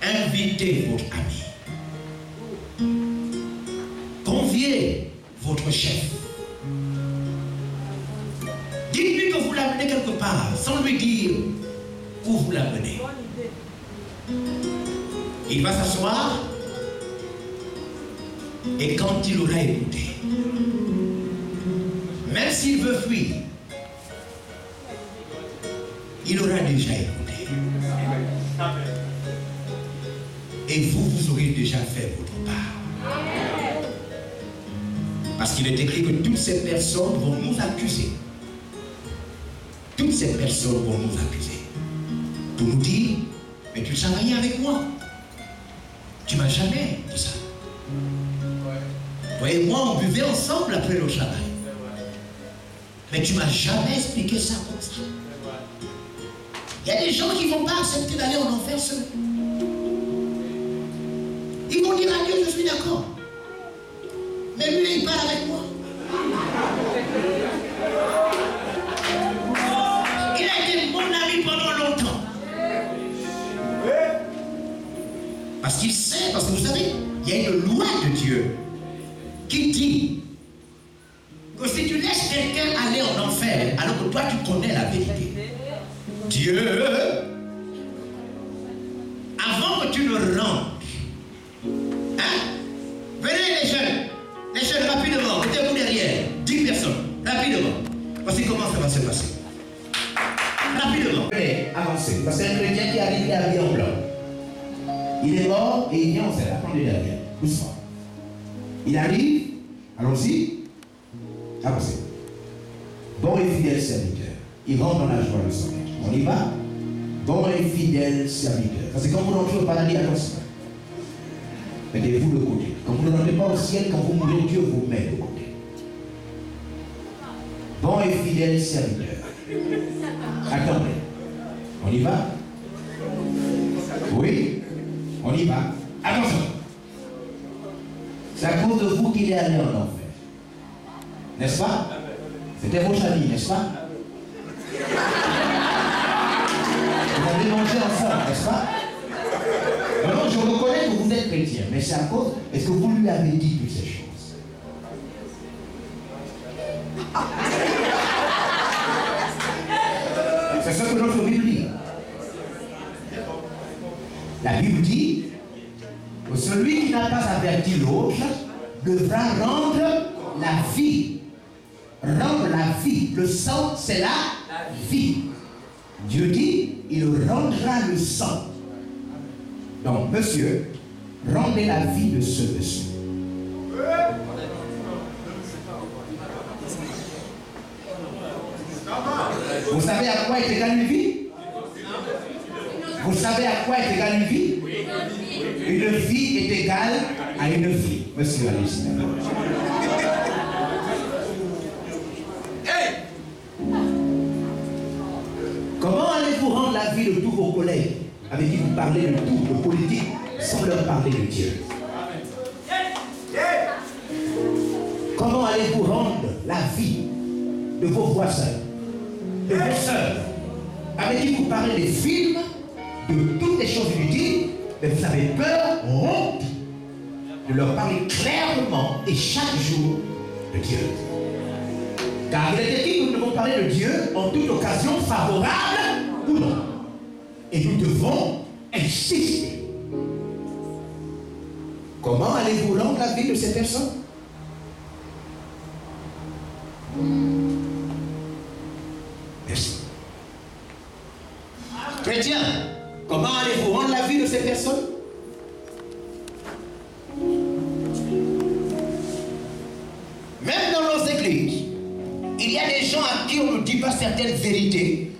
Invitez votre ami. Conviez votre chef. Dites-lui que vous l'amenez quelque part, sans lui dire où vous l'amenez. Il va s'asseoir et quand il aura écouté, même s'il veut fuir, il aura déjà écouté. Et vous aurez déjà fait votre part. Parce qu'il est écrit que toutes ces personnes vont nous accuser. Toutes ces personnes vont nous accuser. Pour nous dire, mais tu travaillais avec moi. Tu m'as jamais dit ça. Toi et moi, on buvait ensemble après le travail. Mais tu m'as jamais expliqué ça comme ça. Il y a des gens qui ne vont pas accepter d'aller en enfer seuls. Ils vont dire à Dieu, je suis d'accord. Mais lui, il parle avec moi. Il a été mon ami pendant longtemps. Parce qu'il sait, parce que vous savez, il y a une loi de Dieu qui dit que si tu laisses quelqu'un aller en enfer, alors que toi tu connais la vérité, Dieu Dieu, avant que tu ne rentres, hein? Venez les jeunes rapidement, mettez-vous derrière, 10 personnes, rapidement. Voici comment ça va se passer. Rapidement. Venez, avancez. Parce qu'un chrétien qui arrive, il est habillé en blanc. Il est mort et il vient en selle. Attendez derrière, doucement. Il arrive, allons-y, avancez. Bon et fidèle serviteur, il rentre dans la joie de son maître. On y va? Bon et fidèle serviteur. Parce que quand vous rentrez au paradis, attention. Mettez-vous de côté. Quand vous ne rentrez pas au ciel, quand vous mourrez, Dieu vous met de côté. Bon et fidèle serviteur. Attendez. On y va? Oui? On y va? Attention. C'est à cause de vous qu'il est allé en enfer. N'est-ce pas? C'était votre ami, n'est-ce pas? Vous avez mangé ensemble, n'est-ce pas? Non, je reconnais que vous êtes chrétien, mais c'est à cause. Est-ce que vous lui avez dit toutes ces choses? C'est ce que notre Bible dit. La Bible dit que celui qui n'a pas averti l'autre devra rendre la vie. Rendre la vie. Le sang, c'est la vie. Dieu dit, il rendra le sang. Donc, monsieur, rendez la vie de ce monsieur. Vous savez à quoi est égale une vie? Vous savez à quoi est égale une vie? Une vie est égale à une vie. Monsieur, allez-y. Comment allez-vous rendre la vie de tous vos collègues avec qui vous parlez de tout, de politique, sans leur parler de Dieu? Comment allez-vous rendre la vie de vos voisins, de vos sœurs, avec qui vous parlez des films, de toutes les choses inutiles, mais vous avez peur, honte, de leur parler clairement et chaque jour de Dieu? Car il est écrit que nous devons parler de Dieu en toute occasion, favorable ou non. Et nous devons insister. Comment allez-vous rendre la vie de ces personnes? Merci. Chrétiens, comment allez-vous rendre la vie de ces personnes? Même dans nos églises, il y a des gens à qui on ne dit pas certaines vérités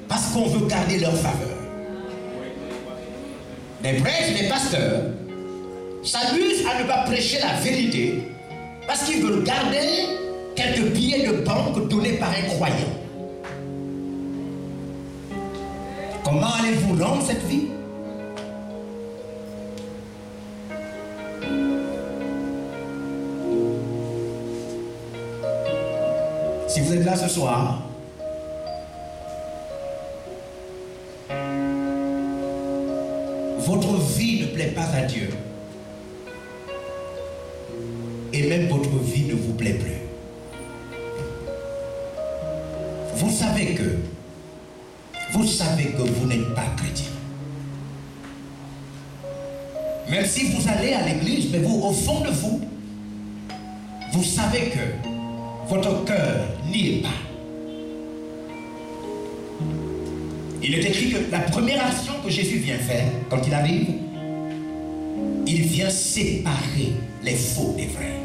parce qu'on veut garder leur faveur. Les prêtres, les pasteurs s'amusent à ne pas prêcher la vérité parce qu'ils veulent garder quelques billets de banque donnés par un croyant. Comment allez-vous rendre cette vie? Si vous êtes là ce soir, votre vie ne plaît pas à Dieu, et même votre vie ne vous plaît plus. Vous savez que vous n'êtes pas chrétien. Même si vous allez à l'église, mais vous, au fond de vous, vous savez que votre cœur n'y est pas. Il est écrit que la première action que Jésus vient faire, quand il arrive, il vient séparer les faux des vrais.